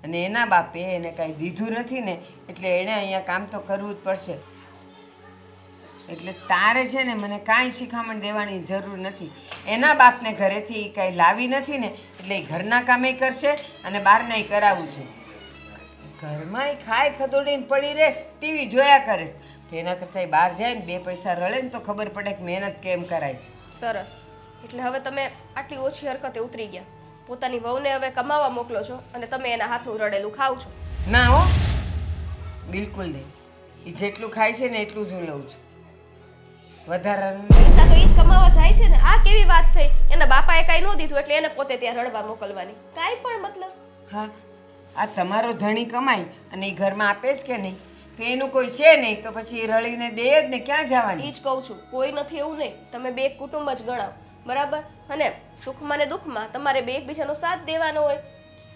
S1: અને એના બાપે એને કાંઈ દીધું નથી ને, એટલે એણે અહીંયા કામ તો કરવું જ પડશે. એટલે તારે છે ને મને કાંઈ શિખામણ દેવાની જરૂર નથી. એના બાપને ઘરેથી કાંઈ લાવી નથી ને, એટલે એ ઘરના કામે કરશે અને બહારનાય કરાવવું છે. ઘરમાં ખાય ખદોડીને પડી રહેશ, ટીવી જોયા કરે, તો એના કરતાં બહાર જાય ને 2 પૈસા રળે ને તો ખબર પડે કે મહેનત કેમ કરાય છે.
S3: સરસ, એટલે હવે તમે આટલી ઓછી હરકતે ઉતરી ગયા. પોતાની વહુને હવે કમાવા મોકલો છો અને તમે એના હાથનું રડેલું ખાવ છો.
S1: ના હો, બિલકુલ નહીં. એ જેટલું ખાય છે ને એટલું જ હું લઉં છું, વધારાનું નહીં.
S3: પૈસા તો એ જ કમાવા જાય છે ને. આ કેવી વાત થઈ? એના બાપાએ કાંઈ ન દીધું એટલે એને પોતે ત્યાં રડવા મોકલવાની, કાંઈ પણ મતલબ.
S1: હા, આ તમારો ધણી કમાય અને એ ઘરમાં આપે જ કે નહીં? તો એનું કોઈ છે નહીં તો પછી એ રળીને દે જ ને, ક્યાં
S3: એ
S1: જવાની?
S3: જ કહું છું, કોઈ નથી એવું નહીં. તમે બે એક કુટુંબ જ ગણાવ, બરાબર? અને સુખમાં ને દુઃખમાં તમારે બે એકબીજાનો સાથ દેવાનો હોય.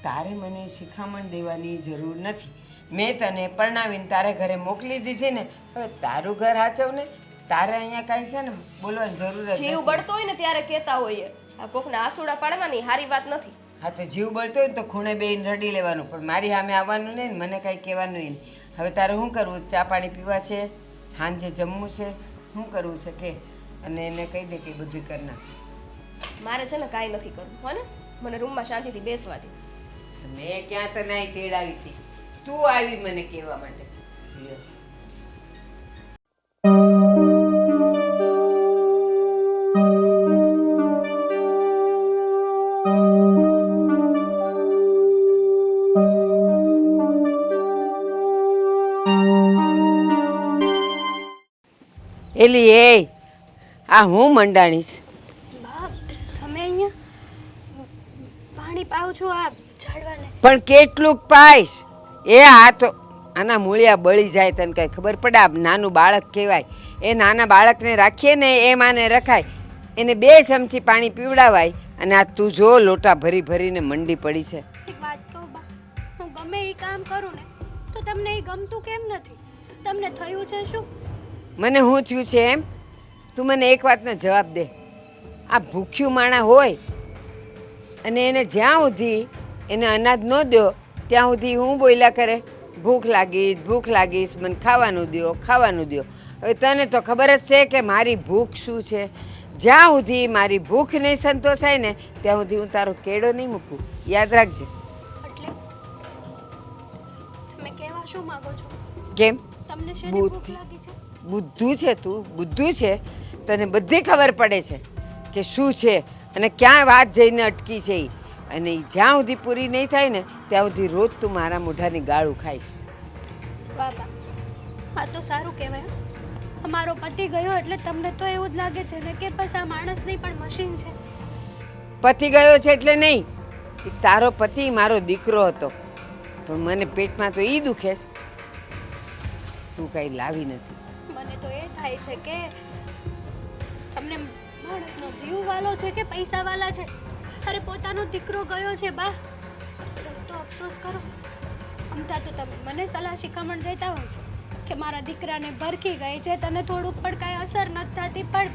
S1: તારે મને શિખામણ દેવાની જરૂર નથી. મેં તને પરણાવીને તારે ઘરે મોકલી દીધી ને, હવે તારું ઘર હાચવ ને. તારે અહીંયા કાંઈ છે ને બોલવાની જરૂર જ
S3: જીવ
S1: નથી.
S3: બળતો હોય ને ત્યારે કહેતા હોઈએ. આ કોકના આસુડા પાડવાની હારી વાત નથી.
S1: હા, તો જીવ બળતો હોય ને તો ખૂણે બેહીને રડી લેવાનું, પણ મારી સામે આવવાનું નહીં ને મને કાંઈ કહેવાનું નહીં. હવે તારે શું કરવું? ચા પાણી પીવા છે, સાંજે જમવું છે, શું કરવું છે કે? અને એને કહી દે કે બધું કરી નાખે.
S3: મારે છે ને કાંઈ નથી કરવું, હો ને? મને રૂમમાં શાંતિથી બેસવા દે.
S1: મેં ક્યાં તને અહીં તેડાવી હતી? તું આવી મને કહેવા માટે. લ્યો. એલી એ આ હું મંડાણીશ?
S2: બા, તમે અહીંયા પાણી પાવ છો આ ઝાડવાને?
S1: પણ કેટલુંક પાઈશ? એ આ તો આના મૂળિયા બળી જાય, તને કાંઈ ખબર પડે? આ નાનું બાળક કહેવાય. એ નાના બાળકને રાખીએ ને એમ આને રખાય. એને 2 ચમચી પાણી પીવડાવાય અને આ તું જો લોટા ભરી ભરીને મંડી પડી છે.
S2: એક વાત કહું બા, હું ગમે એ કામ કરું ને તો તમને એ ગમતું કેમ નથી? તમને થયું છે શું?
S1: મને શું થયું છે એમ? તું મને એક વાતનો જવાબ દે. આ ભૂખ્યું માણા હોય અને એને જ્યાં સુધી એને અનાજ ન દો ત્યાં સુધી હું બોલ્યા કરે, ભૂખ લાગીશ, મને ખાવાનું દ્યો, ખાવાનું દ્યો. હવે તને તો ખબર જ છે કે મારી ભૂખ શું છે. જ્યાં સુધી મારી ભૂખ નહીં સંતોષાય ને ત્યાં સુધી હું તારો કેળો નહીં મૂકું, યાદ રાખજે.
S2: એટલે તમે કહેવા શું માંગો છો?
S1: કેમ?
S2: તમને શેની ભૂખ
S1: બુદ્ધિ
S2: લાગી છે?
S1: બુદ્ધુ છે તું, બુદ્ધુ છે. તને બધી ખબર પડે છે કે શું છે અને ક્યાં વાત જઈને અટકી છે ઈ. અને ઈ જ્યાં સુધી પૂરી નહીં થાય ને ત્યાં સુધી રોજ તું મારા મોઢાની ગાળું ખાઈશ.
S2: બાબા, હા તો સારું કહેવાય હો. અમારો પતિ ગયો એટલે તમને તો એવું જ લાગે છે ને કે બસ આ માણસ નહીં પણ મશીન છે.
S1: પતિ ગયો છે એટલે નહીં, ઈ તારો પતિ મારો દીકરો હતો, પણ મને પેટમાં તો ઈ દુખે છે. તું કાંઈ લાવી નથી.
S2: મને તો એ થાય છે કે તમને માણસનો જીવ વાલો છે કે પૈસા વાલા છે? અરે પોતાનો દીકરો ગયો છે બા, થોડોક તો અફસોસ કરો. અમથા તો તમે મને સલાહ શિખામણ દેતા હોય છે કે મારા દીકરાને ભરખી ગઈ છે, તને થોડુંક પણ કાંઈ અસર નથી થતી, પણ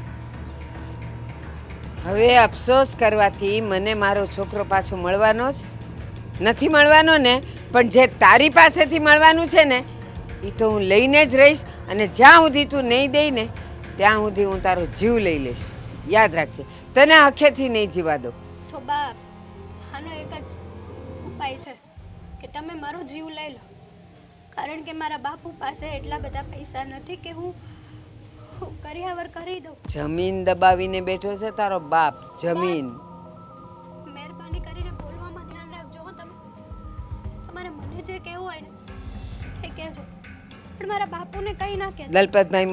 S1: હવે અફસોસ કરવાથી મને મારો છોકરો પાછો મળવાનો જ નથી. મળવાનો ને, પણ જે તારી પાસેથી મળવાનું છે ને એ તો હું લઈને જ રહીશ. અને જ્યાં સુધી તું નહીં દઈ ને ત્યાં સુધી હું તારો જીવ લઈ લઈશ, યાદ રાખજે. તને હખેથી નહીં જીવા દો.
S2: તો બા આનો એક જ ઉપાય છે કે તમે મારો જીવ લઈ લો, કારણ કે મારા બાપુ પાસે એટલા બધા પૈસા નથી કે હું કરિયાવર કરી દઉં.
S1: જમીન દબાવીને બેઠો છે તારો બાપ, જમીન.
S2: મહેરબાની કરીને બોલવામાં ધ્યાન રાખજો હો તમે. તમારે મને જે કહેવું હોય ને એ કહેજો, પણ મારા બાપુને કંઈ ના કહેજો.
S1: દલપતભાઈ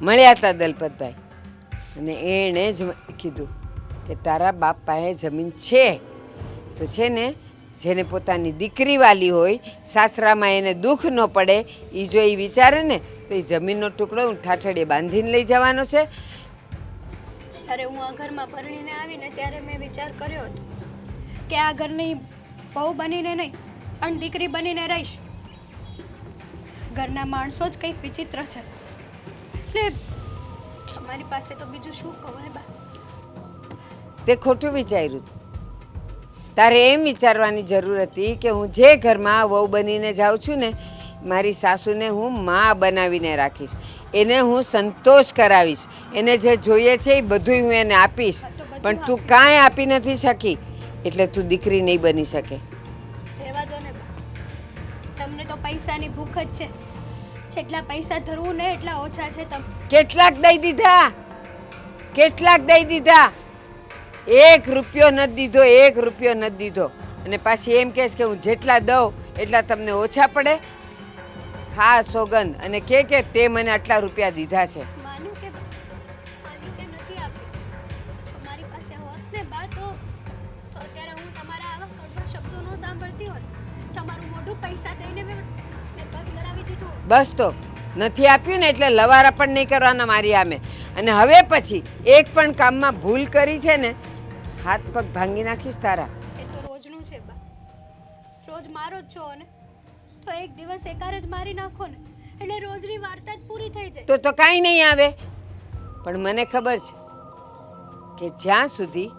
S1: મળ્યા હતા દલપતભાઈ, અને એણે જ કીધું કે તારા બાપ પાસે જમીન છે તો છે ને, જેને પોતાની દીકરી વાલી હોય, સાસરામાં એને દુઃખ ન પડે, એ જો એ વિચારે ને તો એ જમીનનો ટુકડો હું ઠાઠડીએ બાંધીને લઈ જવાનો છે.
S2: જ્યારે હું આ ઘરમાં પરણીને આવીને ત્યારે મેં વિચાર કર્યો હતો કે આ ઘરની વહુ બનીને નહીં પણ દીકરી બનીને રહીશ. ઘરના માણસો જ કંઈક વિચિત્ર છે, એટલે તમારી પાસે તો બીજું શું કહેવાય બા.
S1: તે ખોટું વિચાર્યું હતું. તારે એમ વિચારવાની જરૂર હતી કે હું જે ઘરમાં વહુ બનીને જાઉં છું ને, મારી સાસુને હું મા બનાવીને રાખીશ, એને હું સંતોષ કરાવીશ, એને જે જોઈએ છે એ બધું હું એને આપીશ. પણ તું કાંઈ આપી નથી શકી એટલે તું દીકરી નહીં બની શકે.
S2: રહેવા દો ને બા, તમને તો પૈસાની ભૂખ જ છે. જેટલા પૈસા ધરવું ને એટલા ઓછા છે. તમે
S1: કેટલાક દઈ દીધા, કેટલાક દઈ દીધા. 1 રૂપિયો નથી દીધો, 1 રૂપિયો નથી દીધો. અને પાછી એમ કહેશ કે હું જેટલા દઉં એટલા તમને ઓછા પડે. હા સોગંદ, અને કે તે મને આટલા રૂપિયા દીધા છે.
S2: માન્યું કે નથી આપ્યું. મારી પાસે હોત ને બા તો અત્યારે હું તમારા આવા કડવા શબ્દો ન સાંભળતી હોત. તમારું મોઢું પૈસા દઈને મેં બંધ કરાવી દીધું.
S1: બસ તો નથી આપ્યું ને એટલે લવારા પણ નહીં કરવાના મારી આમે. અને હવે પછી એક પણ કામમાં ભૂલ કરી છે ને, હાથ પગ ભાંગી નાખીશ તારા.
S2: એ તો રોજનું છે બા, રોજ મારો જ છો ને, તો એક દિવસ એકાર જ મારી નાખો ને એટલે રોજની વાર્તા જ પૂરી થઈ જાય.
S1: તો કાંઈ નહીં આવે. પણ મને ખબર છે કે જ્યાં સુધી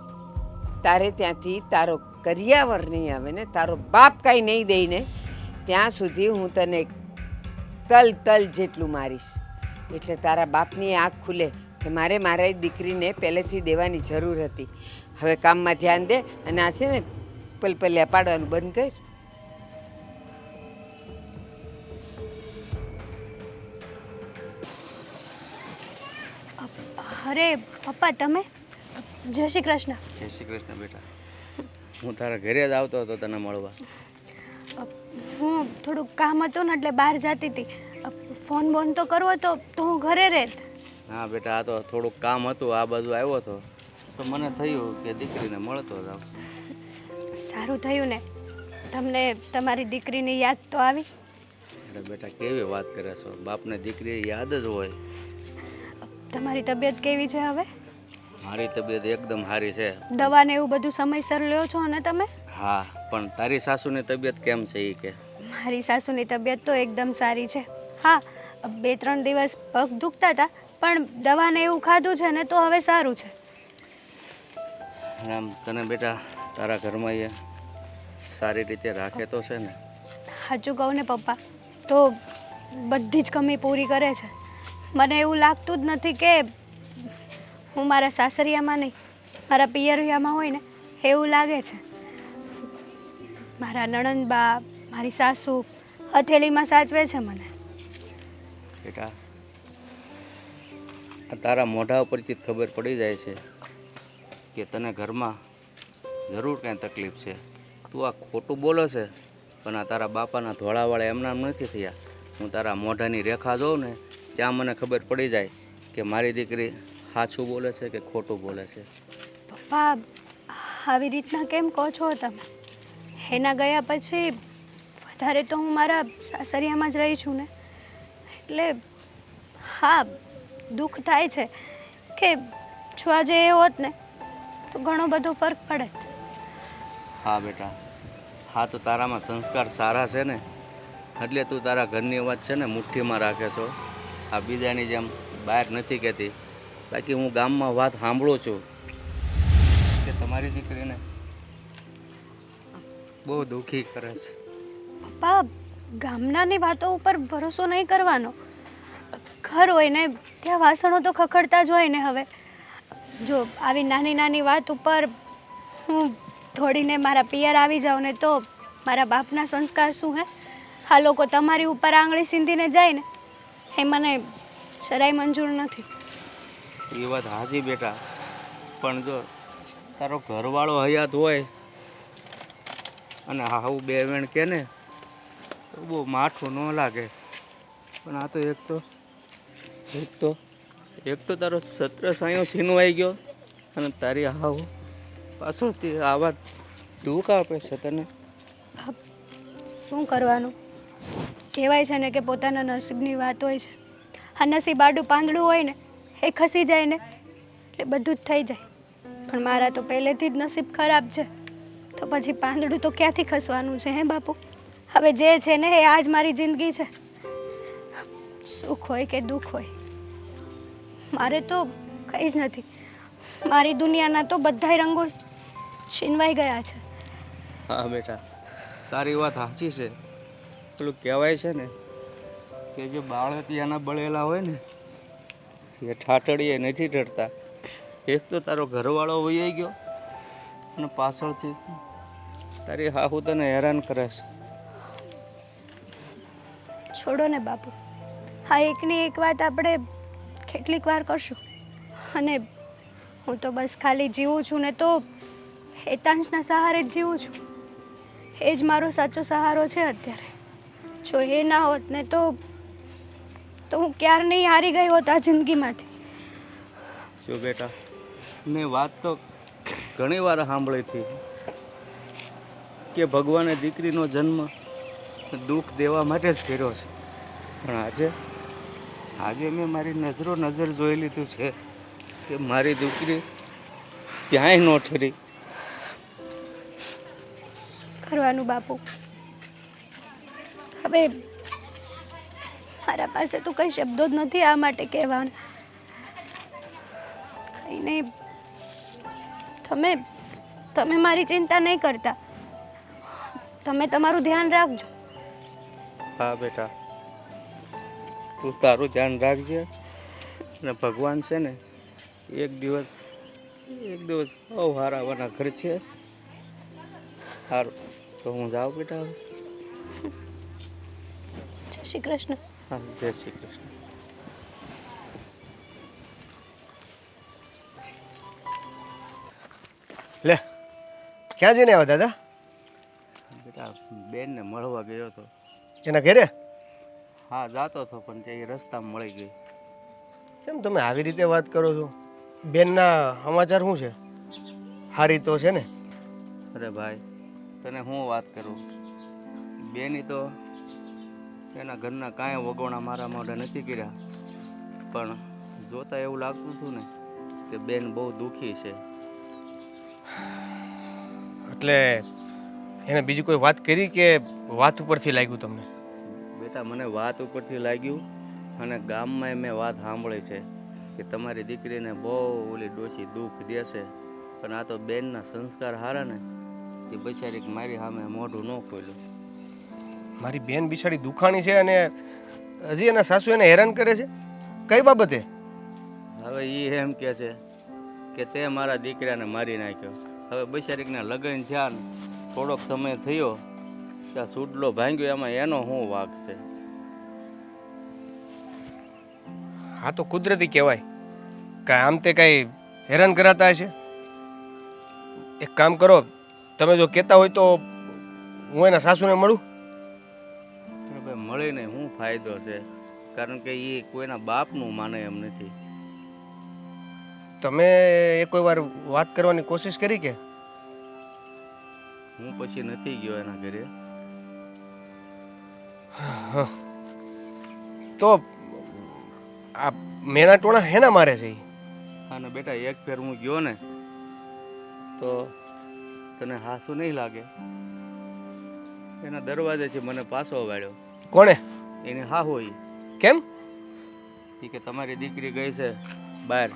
S1: તારે ત્યાંથી તારો કરિયાવર નહીં આવે ને, તારો બાપ કાંઈ નહીં દઈ ને, ત્યાં સુધી હું તને તલ જેટલું મારીશ. એટલે તારા બાપની આંખ ખુલે કે મારે મારી દીકરીને પહેલેથી દેવાની જરૂર હતી. હવે કામમાં ધ્યાન દે અને આ છે ને પલપલિયા પાડવાનું બંધ કર.
S2: અરે પપ્પા, તમે? જય શ્રી કૃષ્ણ.
S5: જય શ્રી કૃષ્ણ બેટા. હું તારા ઘરે જ આવતો હતો તને મળવા.
S2: હું થોડુંક કામ હતું ને એટલે બહાર જતી હતી. ફોન બોન તો કરવો તો હું ઘરે રહેત.
S5: હા બેટા, આ તો થોડુંક કામ હતું, આ બાજુ આવ્યો હતો તો મને થયું કે દીકરીને મળતો જાવ.
S2: સારું થયું ને, તમને તમારી દીકરીની યાદ તો આવી.
S5: એટલે બેટા કેવી વાત કરે છો, બાપને દીકરી યાદ જ હોય.
S2: તમારી તબિયત કેવી છે હવે?
S5: મારી તબિયત એકદમ સારી છે.
S2: દવા ને એવું બધું સમયસર લ્યો છો ને તમે?
S5: હા, પણ તારી સાસુની તબિયત કેમ છે એ કે?
S2: મારી સાસુની તબિયત તો એકદમ સારી છે. હા, 2-3 દિવસ પગ દુખતા હતા, પણ દવા ને એવું ખાધું છે ને તો હવે સારું છે.
S5: આમ તને બેટા તારા ઘરમાં એ સારી રીતે રાખે તો છે ને?
S2: સાચું કહું ને પપ્પા, તો બધી જ કમી પૂરી કરે છે. મને એવું લાગતું જ નથી કે હું મારા સાસરિયામાં નહીં, મારા પિયરિયામાં હોય ને એવું લાગે છે. મારા નણંદબા, મારી સાસુ હથેળીમાં સાચવે છે મને.
S5: બેટા આ તારા મોઢા ઉપરથી જ ખબર પડી જાય છે કે તને ઘરમાં જરૂર કાંઈ તકલીફ છે. તું આ ખોટું બોલે છે, પણ આ તારા બાપાના ધોળાવાળા એમના નથી થયા. હું તારા મોઢાની રેખા જોઉં ને ત્યાં મને ખબર પડી જાય કે મારી દીકરી સાચું બોલે છે કે ખોટું બોલે છે.
S2: પપ્પા, આવી રીતના કેમ કહો છો તમે? એના ગયા પછી વધારે તો હું મારા સાસરિયામાં જ રહી છું ને, એટલે હા, દુઃખ થાય છે કે જો આજે એ હોત ને તો ઘણો બધો ફરક પડે.
S5: હા બેટા, હા તો તારામાં સંસ્કાર સારા છે ને, એટલે તું તારા ઘરની વાત છે ને મુઠ્ઠીમાં રાખે છો. આ બીજાની જેમ બહાર નથી કહેતી. બાકી હું ગામમાં વાત સાંભળું છું કે તમારી દીકરીને બહુ દુઃખી કરે છે.
S2: પપ્પા, ગામનાની વાતો ઉપર ભરોસો નહીં કરવાનો. ઘર હોય ને ત્યાં વાસણો તો ખખડતા જ હોય ને. હવે જો આવી નાની નાની વાત ઉપર હું દોડીને મારા પિયર આવી જાઉં ને તો મારા બાપના સંસ્કાર શું હે? આ લોકો તમારી ઉપર આંગળી સીંધીને જાય ને એ મને જરાય મંજૂર નથી.
S5: એ વાત હાજી બેટા, પણ જો તારો ઘરવાળો હયાત હોય અને હાવ બે વેણ કે ને તો બહુ માઠું ન લાગે. પણ આ તો એક તો તારો સત્ર સાયો છીનવાઈ ગયો અને તારી હાવ પાછળથી આ વાત દુઃખ આપે છે તને.
S2: શું કરવાનું? કહેવાય છે ને કે પોતાના નસીબની વાત હોય છે. આ નસીબ આડું પાંદડું હોય ને એ ખસી જાય ને એટલે બધું જ થઈ જાય. પણ મારા તો પહેલેથી જ નસીબ ખરાબ છે, તો પછી પાંદડું તો ક્યાંથી ખસવાનું છે હે બાપુ? હવે જે છે ને એ આજ મારી જિંદગી છે. સુખ હોય કે દુઃખ હોય, મારે તો કંઈ જ નથી. મારી દુનિયાના તો બધાય રંગો છીનવાઈ ગયા છે.
S5: હા બેટા, તારી વાત સાચી છે. પેલું કહેવાય છે ને કે જે બાળતિયાના બળેલા હોય ને એ ઠાઠડીએ નથી ચડતા. એક તો તારો ઘરવાળો વહી ગયો અને પાછળથી તારી હાહુ તને હેરાન કરે છે.
S2: છોડો ને બાપુ, હા એકની એક વાત આપણે કેટલીક વાર કરશું. અને હું તો બસ ખાલી જીવું છું ને તો હેતાંશના સહારે જ જીવું છું. એ જ મારો સાચો સહારો છે અત્યારે. જો એ ના હોત ને તો હું ક્યારે નહીં હારી ગઈ હોત આ જિંદગીમાંથી.
S5: જો બેટા, મેં વાત તો ઘણી વાર સાંભળી હતી કે ભગવાને દીકરીનો જન્મ દુઃખ દેવા માટે જ કર્યો છે. પણ આજે મેં મારી નજર જોઈ લીધું છે કે મારી દીકરી ક્યાંય ન ઠરી.
S2: કરવાનું બાપુ, હવે મારા પાસે તો કઈ શબ્દો જ નથી આ માટે કહેવાના. કઈ નહીં, તમે મારી ચિંતા નહીં કરતા. તમે તમારું ધ્યાન રાખજો.
S5: હા બેટા, તું તારું ધ્યાન રાખજે અને ભગવાન છે ને એક દિવસ બહુ હારાવાના ઘર છે. સારું તો હું જાઉં બેટા.
S2: જય શ્રી કૃષ્ણ.
S5: હા, જય શ્રી કૃષ્ણ.
S4: લે, ક્યાં જઈને આવ્યા દાદા?
S5: બેટા બેનને મળવા ગયો હતો.
S4: એના ઘરે?
S5: હા જાતો હતો, પણ તે રસ્તામાં મળી ગઈ.
S4: કેમ તમે આવી રીતે વાત કરો છો? બેનના સમાચાર શું છે? હારી તો છે ને?
S5: અરે ભાઈ, તને હું વાત કરું, બેની તો એના ઘરના કાંઈ વગોણા મારા મોઢે નથી કર્યા, પણ જોતા એવું લાગતું હતું ને કે બેન બહુ દુઃખી છે.
S4: એટલે એને બીજી કોઈ વાત કરી કે વાત ઉપરથી લાગ્યું તમને?
S5: બેટા મને વાત ઉપરથી લાગ્યું અને ગામમાં મેં વાત સાંભળી છે કે તમારી દીકરીને બહુ ઓલી ડોશી દુઃખ દેશે, પણ આ તો બેનના સંસ્કાર હારા ને એ બિચારી મારી સામે મોઢું ન ખોલ્યું.
S4: મારી બેન બિચારી દુખાણી છે અને હજી એના સાસુ એને હેરાન કરે છે. કઈ બાબતે?
S5: હવે એ એમ કહે છે કે તે મારા દીકરાને મારી નાખ્યો. હવે બિચારીના લગ્ન થયા ને થોડોક સમય થયો ત્યાં સુડલો ભાંગ્યો, એમાં એનો શું વાંક છે?
S4: હા તો કુદરતી કહેવાય. કાંઈ આમ તે કાંઈ હેરાન કરાતા હશે. એક કામ કરો, તમે જો કહેતા હોય તો હું એના સાસુને મળું.
S5: પણ ભાઈ મળીને શું ફાયદો છે? કારણ કે એ કોઈના બાપનું માને એમ નથી.
S4: તમે કોઈ વાર વાત કરવાની કોશિશ કરી કે?
S5: હું પછી નથી ગયો એના ઘરે.
S4: તો આ મેણા ટોણા હેના મારે છે ઈ?
S5: અને બેટા એક ફેર હું ગયો ને તો તને હાસું નહીં લાગે, એના દરવાજેથી મને પાછો વાળ્યો.
S4: કોણે?
S5: એની હા હોય
S4: કેમ?
S5: એ કે તમારી દીકરી ગઈ છે બહાર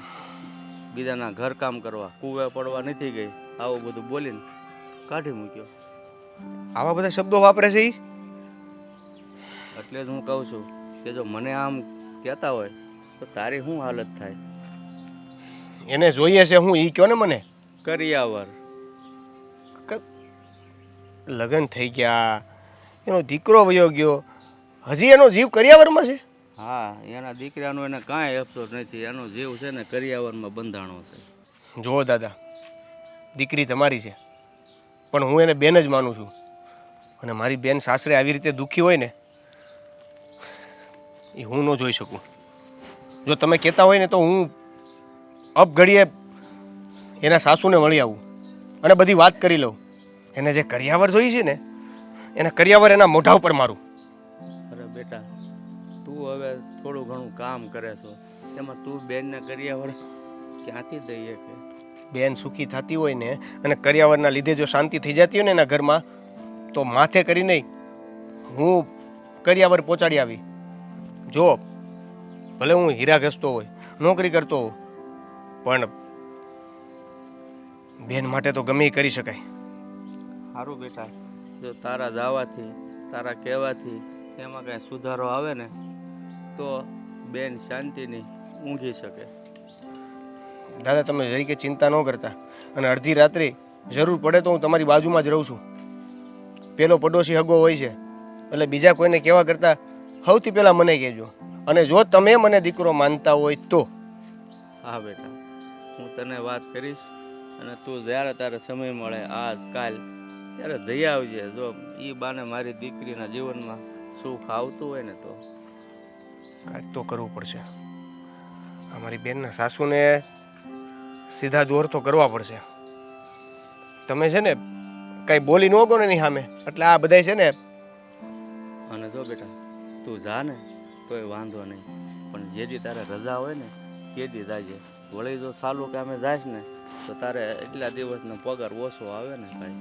S5: બીજાના ઘર કામ કરવા, કૂવે પડવા નથી ગઈ, આવું બધું બોલીને કાઢી મૂક્યો.
S4: આવા બધા શબ્દો વાપરે છે ઈ?
S5: એટલે જ હું કહું છું કે જો મને આમ કહેતા હોય તો તારી શું હાલત થાય?
S4: એને જોઈએ છે હું ઈ કયો ને મને.
S5: કરિયાવર
S4: લગ્ન થઈ ગયા, એનો દીકરો વયો ગયો, હજી એનો જીવ કરિયાવરમાં છે?
S5: હા, એના દીકરાનો એને કાંઈ અફસોસ નથી, એનો જીવ છે ને કરિયાવરમાં બંધાણો છે.
S4: જુઓ દાદા, દીકરી તમારી છે પણ હું એને બેન જ માનું છું. અને મારી બેન સાસરે આવી રીતે દુઃખી હોય ને એ હું ન જોઈ શકું. જો તમે કહેતા હોય ને તો હું ઘડીએ એના સાસુને મળી આવું અને બધી વાત કરી લઉં. એને જે કરિયાવર જોઈ છે ને એને કરિયાવર એના મોઢા ઉપર મારું.
S5: અરે બેટા, તું હવે થોડું ઘણું કામ કરે છો, એમાં તું બેનને કરિયાવર ક્યાંથી દઈએ કે?
S4: બેન સુખી થતી હોય ને અને કરિયાવરના લીધે જો શાંતિ થઈ જતી હોય ને એના ઘરમાં તો માથે કરી નહીં હું કરિયાવર પહોંચાડી આવી. જો ભલે હું હીરા ઘસતો હોય, નોકરી કરતો હોઉં, પણ બેન માટે તો ગમે એ કરી શકાય.
S5: સારું બેટા, જો તારા જવાથી તારા કહેવાથી એમાં કાંઈ સુધારો આવે ને તો બેન શાંતિની ઊંઘી શકે.
S4: દાદા તમે જરીકે ચિંતા ન કરતા, અને અડધી રાત્રે જરૂર પડે તો હું તમારી બાજુમાં જ રહું છું. પેલો પડોશી હગો હોય છે એટલે બીજા કોઈને કહેવા કરતાં સૌથી પહેલાં મને કહેજો. અને જો તમે મને દીકરો માનતા હોય તો.
S5: હા બેટા, હું તને વાત કરીશ અને તું જ્યારે તારે સમય મળે આજ કાલ ત્યારે દઈ આવજે. જો એ બાને મારી દીકરીના જીવનમાં સુખ આવતું હોય ને તો
S4: કાંઈક તો કરવું પડશે. અમારી બેનના સાસુને સીધા દોર તો કરવા પડશે. તમે છે ને કાંઈ બોલી ન ગો ને એની સામે એટલે આ બધાય છે ને.
S5: અને જો બેટા તું જા ને તોય વાંધો નહીં, પણ જેથી તારે રજા હોય ને તેથી જાજે. વળી જો સાલું કામે જાશ ને તો તારે એટલા દિવસનો પગાર ઓછો આવે ને ભાઈ.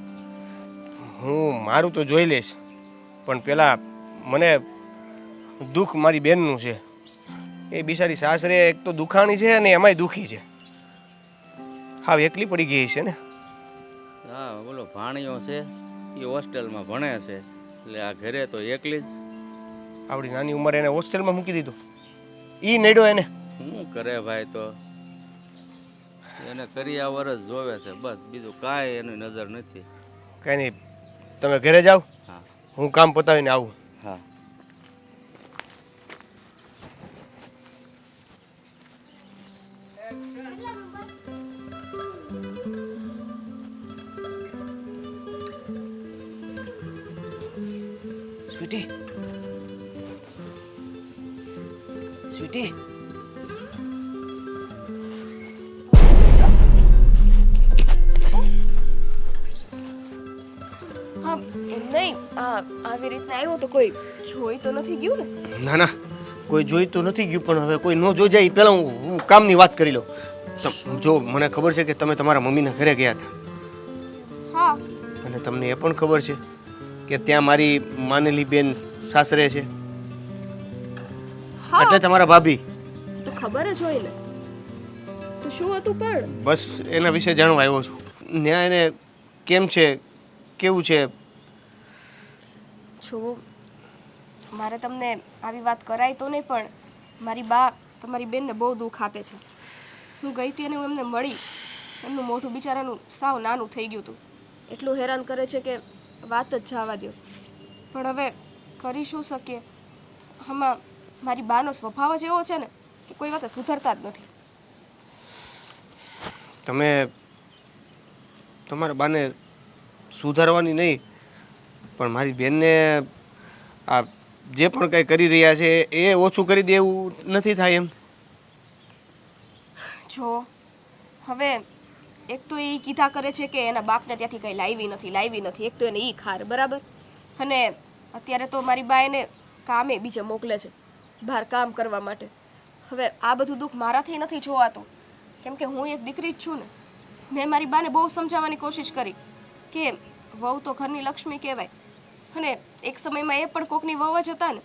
S4: હું મારું તો જોઈ લઈશ, પણ પેલા મને દુઃખ મારી બેનનું છે. એ બિચારી સાસરે એક તો દુખાણી છે અને એમાંય દુઃખી છે. હાવ એકલી પડી ગઈ છે ને.
S5: હા, બોલો ભાણીઓ છે એ હોસ્ટેલમાં ભણે છે એટલે આ ઘરે તો એકલી જ.
S4: આવડી નાની ઉંમરે એને હોસ્ટેલમાં મૂકી દીધો. ઈ નડ્યો એને.
S5: શું કરે ભાઈ, તો એને કરિયાવર જ જોવે છે બસ, બીજું કાંઈ એની નજર નથી.
S4: કાંઈ નહીં, તમે ઘરે જાઓ,
S5: હા
S4: હું કામ પતાવીને આવું.
S5: હા.
S4: સ્વીટી, સ્વીટી,
S3: હા એમ નહીં, આવી રીતના આવ્યો તો કોઈ જોઈ તો નથી ગયું ને?
S4: ના ના કોઈ જોઈ તો નથી ગયું, પણ હવે કોઈ ન જોઈ જાય એ પહેલાં હું કામની વાત કરી લઉં. જો મને ખબર છે કે તમે તમારા મમ્મીના ઘરે ગયા હતા
S3: હા
S4: અને તમને એ પણ ખબર છે કે ત્યાં મારી માનેલી બેન સાસરે છે
S3: હા
S4: એટલે તમારા ભાભી
S3: તો ખબર જ હોય ને તો શું હતું પણ
S4: બસ એના વિશે જાણવા આવ્યો છું ન્યાય એને કેમ છે કેવું છે
S3: છો મારે તમને આવી વાત કરાય તો નહીં પણ મારી બા તમારી બેનને બહુ દુઃખ આપે છે હું ગઈ હતી અને હું એમને મળી એમનું મોઢું બિચારાનું સાવ નાનું થઈ ગયું હતું એટલું હેરાન કરે છે કે વાત જ જવા દો પણ હવે કરી શું શકીએ આમાં મારી બાનો સ્વભાવ જ એવો છે ને કે કોઈ વાત સુધરતા જ નથી
S4: તમે તમારા બાને સુધારવાની નહીં પણ મારી બેનને આ જે પણ કંઈ કરી રહ્યા છે એ ઓછું કરી દે એવું નથી થાય એમ
S3: જો હવે એક તો એ કીધા કરે છે કે એના બાપને ત્યાંથી કંઈ લાવી નથી એક તો એને ઈ ખાર બરાબર અને અત્યારે તો મારી બા એને કામે બીજે મોકલે છે બહાર કામ કરવા માટે હવે આ બધું દુઃખ મારાથી નથી જોવાતું કેમ કે હું એક દીકરી જ છું ને મેં મારી બાને બહુ સમજાવવાની કોશિશ કરી કે વહુ તો ઘરની લક્ષ્મી કહેવાય અને એક સમયમાં એ પણ કોકની વહુ જ હતા ને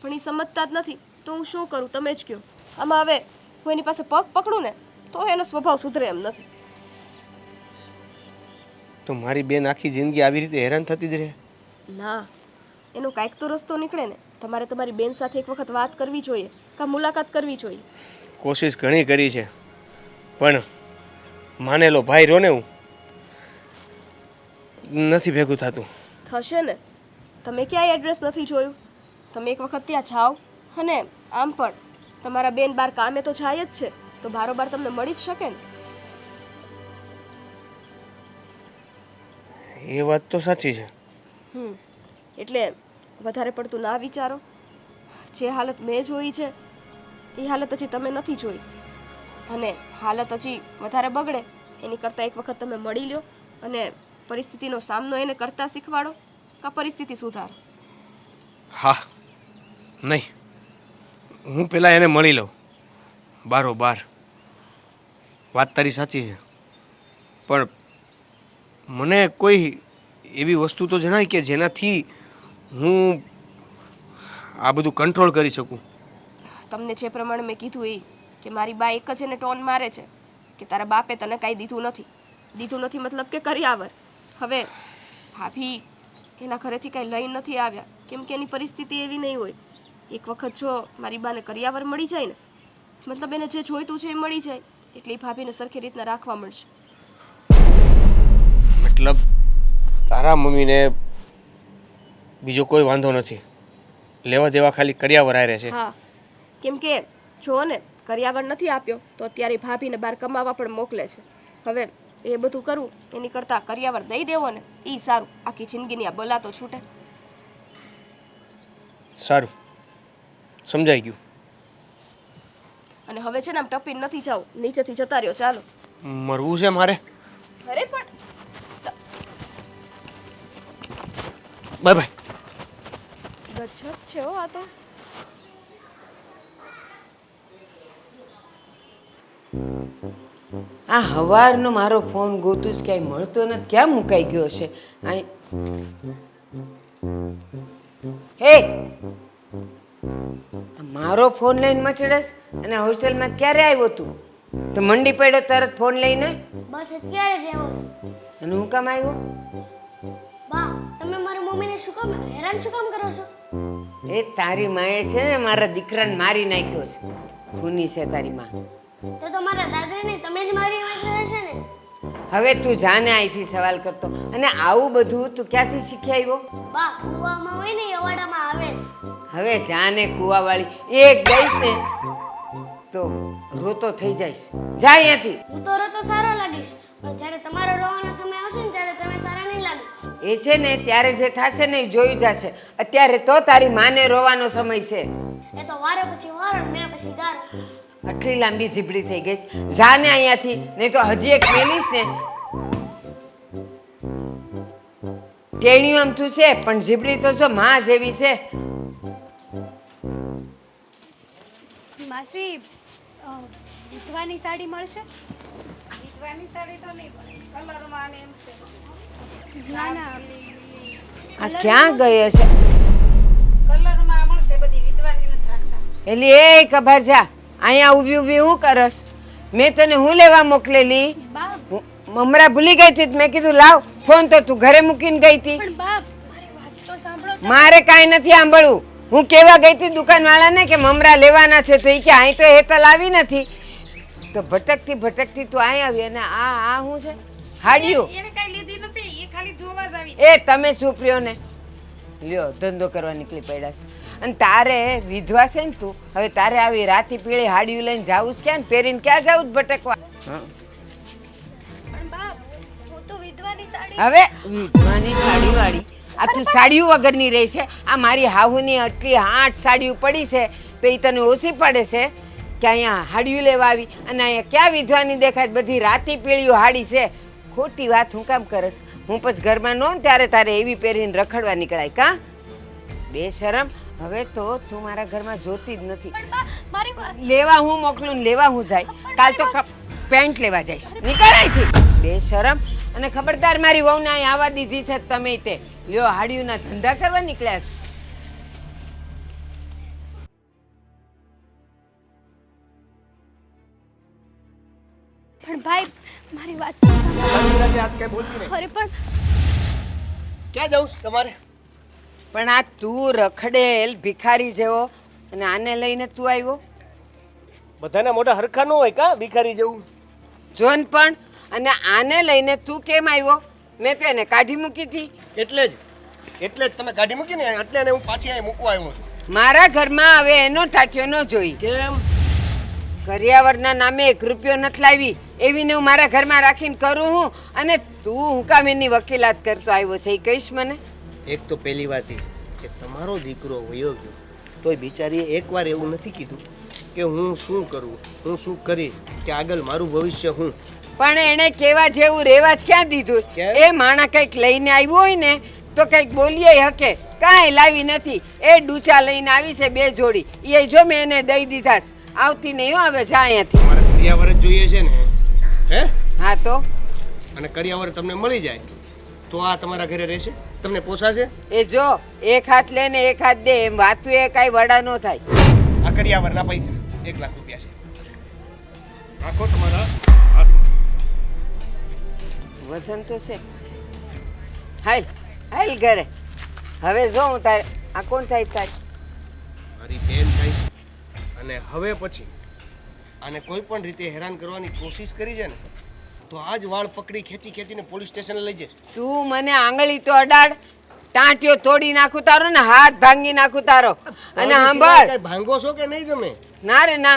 S3: પણ એ સમજતા જ નથી તો હું શું કરું તમે જ કહો આમાં હવે હું એની પાસે પગ પકડું ને તો એનો સ્વભાવ સુધરે એમ નથી
S4: તો મારી બેન આખી જિંદગી આવી રીતે હેરાન થતી જ રહે
S3: ના એનો કાંઈક તો રસ્તો નીકળે ને તમારે તમારી બેન સાથે એક વખત વાત કરવી જોઈએ કાં મુલાકાત કરવી જોઈએ
S4: કોશિશ ઘણી કરી છે પણ માનેલો ભાઈ રહ્યો ને હું નથી ભેગું થતું
S3: થશે ને તમે ક્યાંય એડ્રેસ નથી જોયું તમે એક વખત ત્યાં જાઓ અને આમ પણ તમારા બેન બાર કામે તો જાય જ છે તો બારોબાર તમને મળી જ શકે ને
S4: એ વાત તો સાચી છે
S3: એટલે વધારે પડતું ના વિચારો જે હાલત મેં જોઈ છે એ હાલત હજી તમે નથી જોઈ અને હાલત હજી વધારે બગડે એની કરતાં એક વખત તમે મળી લ્યો અને પરિસ્થિતિનો સામનો એને કરતા શીખવાડો કાં પરિસ્થિતિ સુધારો
S4: હા નહીં હું પહેલાં એને મળી લઉં બારોબાર વાત તારી સાચી છે પણ મને કોઈ એવી વસ્તુ તો જણાય કે જેનાથી હું આ બધું કંટ્રોલ કરી શકું
S3: તમને જે પ્રમાણે મેં કીધું એ કે મારી બા એક જ એને ટોન મારે છે કે તારા બાપે તને કાંઈ દીધું નથી મતલબ કે કર્યાવર હવે ભાભી એના ઘરેથી કાંઈ લઈ નથી આવ્યા કેમ કે એની પરિસ્થિતિ એવી નહીં હોય એક વખત જો મારી બાને કર્યાવર મળી જાય ને મતલબ એને જે જોઈતું છે એ મળી જાય એટલે એ ભાભીને સરખી રીતના રાખવા મળશે
S4: મતલબ તારા મમ્મીને બીજો કોઈ વાંધો નથી લેવા દેવા ખાલી કર્યાવર આરે છે
S3: હા કેમ કે જો ને કર્યાવર નથી આપ્યો તો અત્યારે ભાભીને બહાર કમાવા પણ મોકલે છે હવે એ બધું કરવું એની કરતાં કર્યાવર દઈ દેવો ને એ સારું આખી જિંદગીની આ બલા તો છૂટે
S4: સારું સમજાઈ ગયું
S3: અને હવે છે ને આમ ટપીને નથી જાવ નીચેથી જતા રહ્યો ચાલો
S4: મરવું છે મારે
S3: અરે પણ
S4: બાય બાય
S3: ગજબ છે હો આ તો
S1: આ હવારનો મારો ફોન ગોતું જ ક્યાંય મળતો નથી ક્યાં મુકાઈ ગયો છે આ હે મારો ફોન લઈને મચડસ અને હોસ્ટેલમાં ક્યારે આવ્યો તું તો મંડી પડ્યો તરત ફોન લઈને
S2: બસ અત્યારે જ આવ્યો છું.
S1: અને હું કામ આવ્યો
S2: બા તમે મારી મમ્મીને હેરાન શું કામ કરો છો
S1: એ તારી માએ છે ને મારા દીકરાને મારી નાખ્યો છે ખૂની છે તારી માં
S2: તો તમારા દાદાને તમે જ મારી વાત હશે ને
S1: હવે તું જાને અહીંથી સવાલ કરતો અને આવું બધું તું ક્યાંથી શીખી આવ્યો
S2: બા કુવામાં હોય ને એવાડામાં આવે જ
S1: હવે જાને કુવાવાળી એક ગઈશ ને તો રોતો થઈ જઈશ જા અહીંયાથી
S2: હું તો રતો સારો લાગીશ પણ જ્યારે તમારો રોવાનો સમય આવશે ને ત્યારે તમે સારા નહીં લાગો
S1: એ છે ને ત્યારે જે થશે ને એ જોયું જશે અત્યારે તો તારી માને રોવાનો સમય છે
S2: એ તો વારો પછી વારો ને મેં પછી ગારો
S1: આટલી લાંબી ઝીબડી થઈ ગઈ છે. જા ને અહીંયાથી નહીં તો હજી એક મેલીશ ને ટેણિયું આમ તું છે પણ ઝીબડી તો જો માં જેવી છે
S2: માસી વિધવાની સાડી મળશે?
S6: વિધવાની સાડી તો નહીં મળે, કલરમાં ને એમ છે.
S2: ના ના
S1: આ ક્યાં ગઈ હશે
S6: કલરમાં મળશે બધી, વિધવાની નથી રાખતા.
S1: એલી એ ખબર જા અહીંયા ઊભી ઊભી હું કરસ મેં તને હું લેવા મોકલેલી
S2: બા,
S1: મમરા ભૂલી ગઈ હતી મેં કીધું લાવ ફોન તો તું ઘરે મૂકીને ગઈ હતી
S2: પણ બા મારી વાત તો સાંભળો તમે.
S1: મારે કાંઈ નથી સાંભળવું હું કેવા ગઈ હતી દુકાનવાળાને કે મમરા લેવાના છે તો એ કે અહીં તો હેતલ આવી નથી તો ભટકતી ભટકતી તું અહીં આવી અને આ શું છે હાડિયું
S6: એને કઈ લીધી નથી, એ ખાલી જોવા જ આવી.
S1: એ તમે ચૂપ રહ્યો ને લ્યો ધંધો કરવા નીકળી પડ્યા છે અને તારે વિધવા છે ને તું હવે તારે આવી રાતી પીળી હાડિયું લઈને જાવું છે ક્યાં ને પહેરીને ક્યાં જાવું છે ભટકવા
S2: પણ બા હું તો વિધવાની સાડી
S1: હવે વિધવાની સાડીવાળી આ તું સાડીઓ વગરની રહી છે આ મારી હાહુની આટલી 8 સાડીઓ પડી છે તો એ તને ઓછી પડે છે કે અહીંયા હાડિયું લેવા આવી અને અહીંયા ક્યાં વિધવાની દેખાય બધી રાતી પીળીઓ હાડી છે ખોટી વાત હું કામ કરસ હું પછી ઘરમાં ન હોઉં ને ત્યારે તારે એવી પહેરીને રખડવા નીકળાય કાં બેશરમ હવે તો તું મારા ઘરમાં જોતી જ નથી
S2: પણ બા મારી વાત
S1: લેવા હું મોકલું ને લેવા હું જાય કાલ તો પેન્ટ લેવા જઈશ નીકળ અહીંથી બેશરમ અને ખબરદાર મારી વહુને અહીં આવવા દીધી છે તમે તે લ્યો હાડિયુંના ધંધા કરવા નીકળ્યા છે
S2: પણ ભાઈ મારી વાત તો સાંભળો.
S4: રાજી આજ કઈ બોલતી નહીં.
S2: અરે પણ
S4: ક્યાં જાઉં છું તમારે?
S1: પણ આ તું રખડેલ ભિખારી જેવો અને આને લઈને તું આવ્યો
S4: બધાના મોઢા હરખા ન હોય કા ભિખારી જેવું?
S1: જોન પણ અને આને લઈને તું કેમ આવ્યો મેં તો એને કાઢી મૂકી હતી
S4: એટલે જ તમે કાઢી મૂકીને એટલે એને હું પાછી અહીં મૂકવા આવ્યો છું.
S1: મારા ઘરમાં હવે એનો ટાટિયો ન જોઈ
S4: કેમ?
S1: કરિયાવરના નામે 1 રૂપિયો નથી લાવી એવીને હું મારા ઘરમાં રાખીને કરું હું અને તું હું કામ એની વકીલાત કરતો આવ્યો છે એ કહીશ મને
S4: એક તો પહેલી વાત એ કે તમારો દીકરો વયો ગયો તોય બિચારીએ એકવાર એવું નથી કીધું કે હું શું કરું હું શું કરીશ કે આગળ મારું ભવિષ્ય હું.
S1: પણ એણે કેવા જેવું રેવાજ ક્યાં દીધું
S4: કેમ?
S1: એ માણા કંઈક લઈને આવ્યો હોય ને તો કંઈક બોલીએ હકે કાંઈ લાવી નથી એ ડૂચા લઈને આવી છે 2 જોડી એ જો મેં એને દઈ દીધા છે. આવતી નહીં હો હવે જા અહીંયાથી
S4: મારે કરિયાવર જ જોઈએ છે ને હે
S1: હા તો
S4: અને કરિયાવર તમને મળી જાય તો આ તમારા ઘરે રહેશે તમને પોસાશે?
S1: એ જો એક હાથ લે ને એક હાથ દે એમ વાતું એ કાંઈ વડા ન થાય
S4: આ કરિયાવરના પૈસા 1 લાખ રૂપિયા છે રાખો તમારા હાથમાં.
S1: વજન તો છે હાલ હાલ ઘરે હવે જો હું તારે આ કોણ થાય તારી
S4: મારી બેન થાય છે. અને હવે પછી આને કોઈ પણ રીતે હેરાન કરવાની કોશિશ કરી છે ને તો આજ વાળ પકડી ખેંચીને પોલીસ સ્ટેશને લઈ જશે.
S1: તું મને આંગળી તો અડાડ ટાંટિયો તોડી નાખું તારો ને હાથ ભાંગી નાખું તારો અને સાંભળ
S4: કઈ ભાંગો છો કે નહીં તમે?
S1: ના રે ના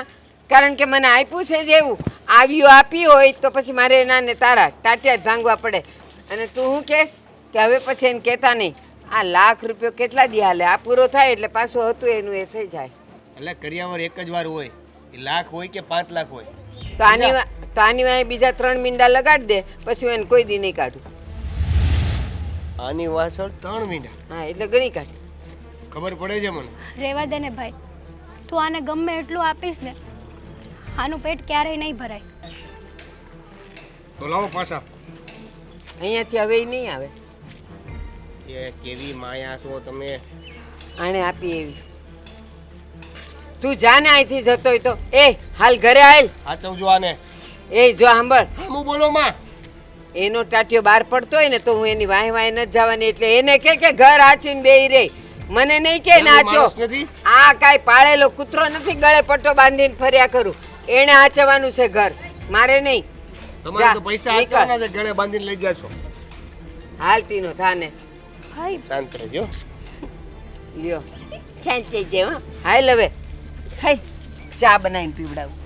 S1: કારણ કે મને આપ્યું છે જેવું આવ્યું આપી હોય તો પછી મારે એના ને તારા ટાટિયા જ ભાંગવા પડે અને તું શું કહેશ કે હવે પછી એને કહેતા નહીં આ લાખ રૂપિયો કેટલા દી હાલે આ પૂરો થાય એટલે પાછું હતું એનું એ થઈ જાય
S4: એટલે કરિયાવર એક જ વાર હોય એ લાખ હોય કે 5 લાખ હોય
S1: તો આની વાંહે બીજા 3 મીંડા લગાડી દે પછી હું એને કોઈ દી નહીં કાઢું
S4: આની વાસળ 3 મહિના
S1: હા એટલે ગણી કાઢ
S4: ખબર પડે છે મને.
S2: રહેવા દે ને ભાઈ તું આને ગમે એટલું આપીશ ને આનું પેટ ક્યારેય નહીં ભરાય.
S4: તો લાવો પાછા.
S1: અહીંયાથી હવે ઈ નહીં આવે
S4: એ કેવી માયા છો તમે.
S1: આણે આપી એવી તું જાને અહીંથી જતો હોય તો એ હાલ ઘરે આવેલ
S4: સાચવજો આને.
S1: એ જો સાંભળ
S4: હું બોલો માં.
S1: એનો ટાટિયો બહાર પડતો હોય ને તો હું એની વાહે વાહે નથી જવાની એટલે એને કે ઘર આચીને બેહી રે મને નહીં કે નાચો
S4: માણસ નથી.
S1: આ કાંઈ પાળેલો કૂતરો નથી ગળે પટ્ટો બાંધીને ફર્યા કરું એને આચવાનું છે ઘર મારે નહીં
S4: તમારે
S1: જા,
S4: તો પૈસા
S1: નીકળ.
S4: આચવાના છે ગળે બાંધીને લઈ જશો.
S1: હાલતી નો થાને
S2: ભાઈ
S4: શાંત રહેજો.
S1: લ્યો શાંતિ જેવા હાલ હવે હાય ચા બનાવીને પીવડાવું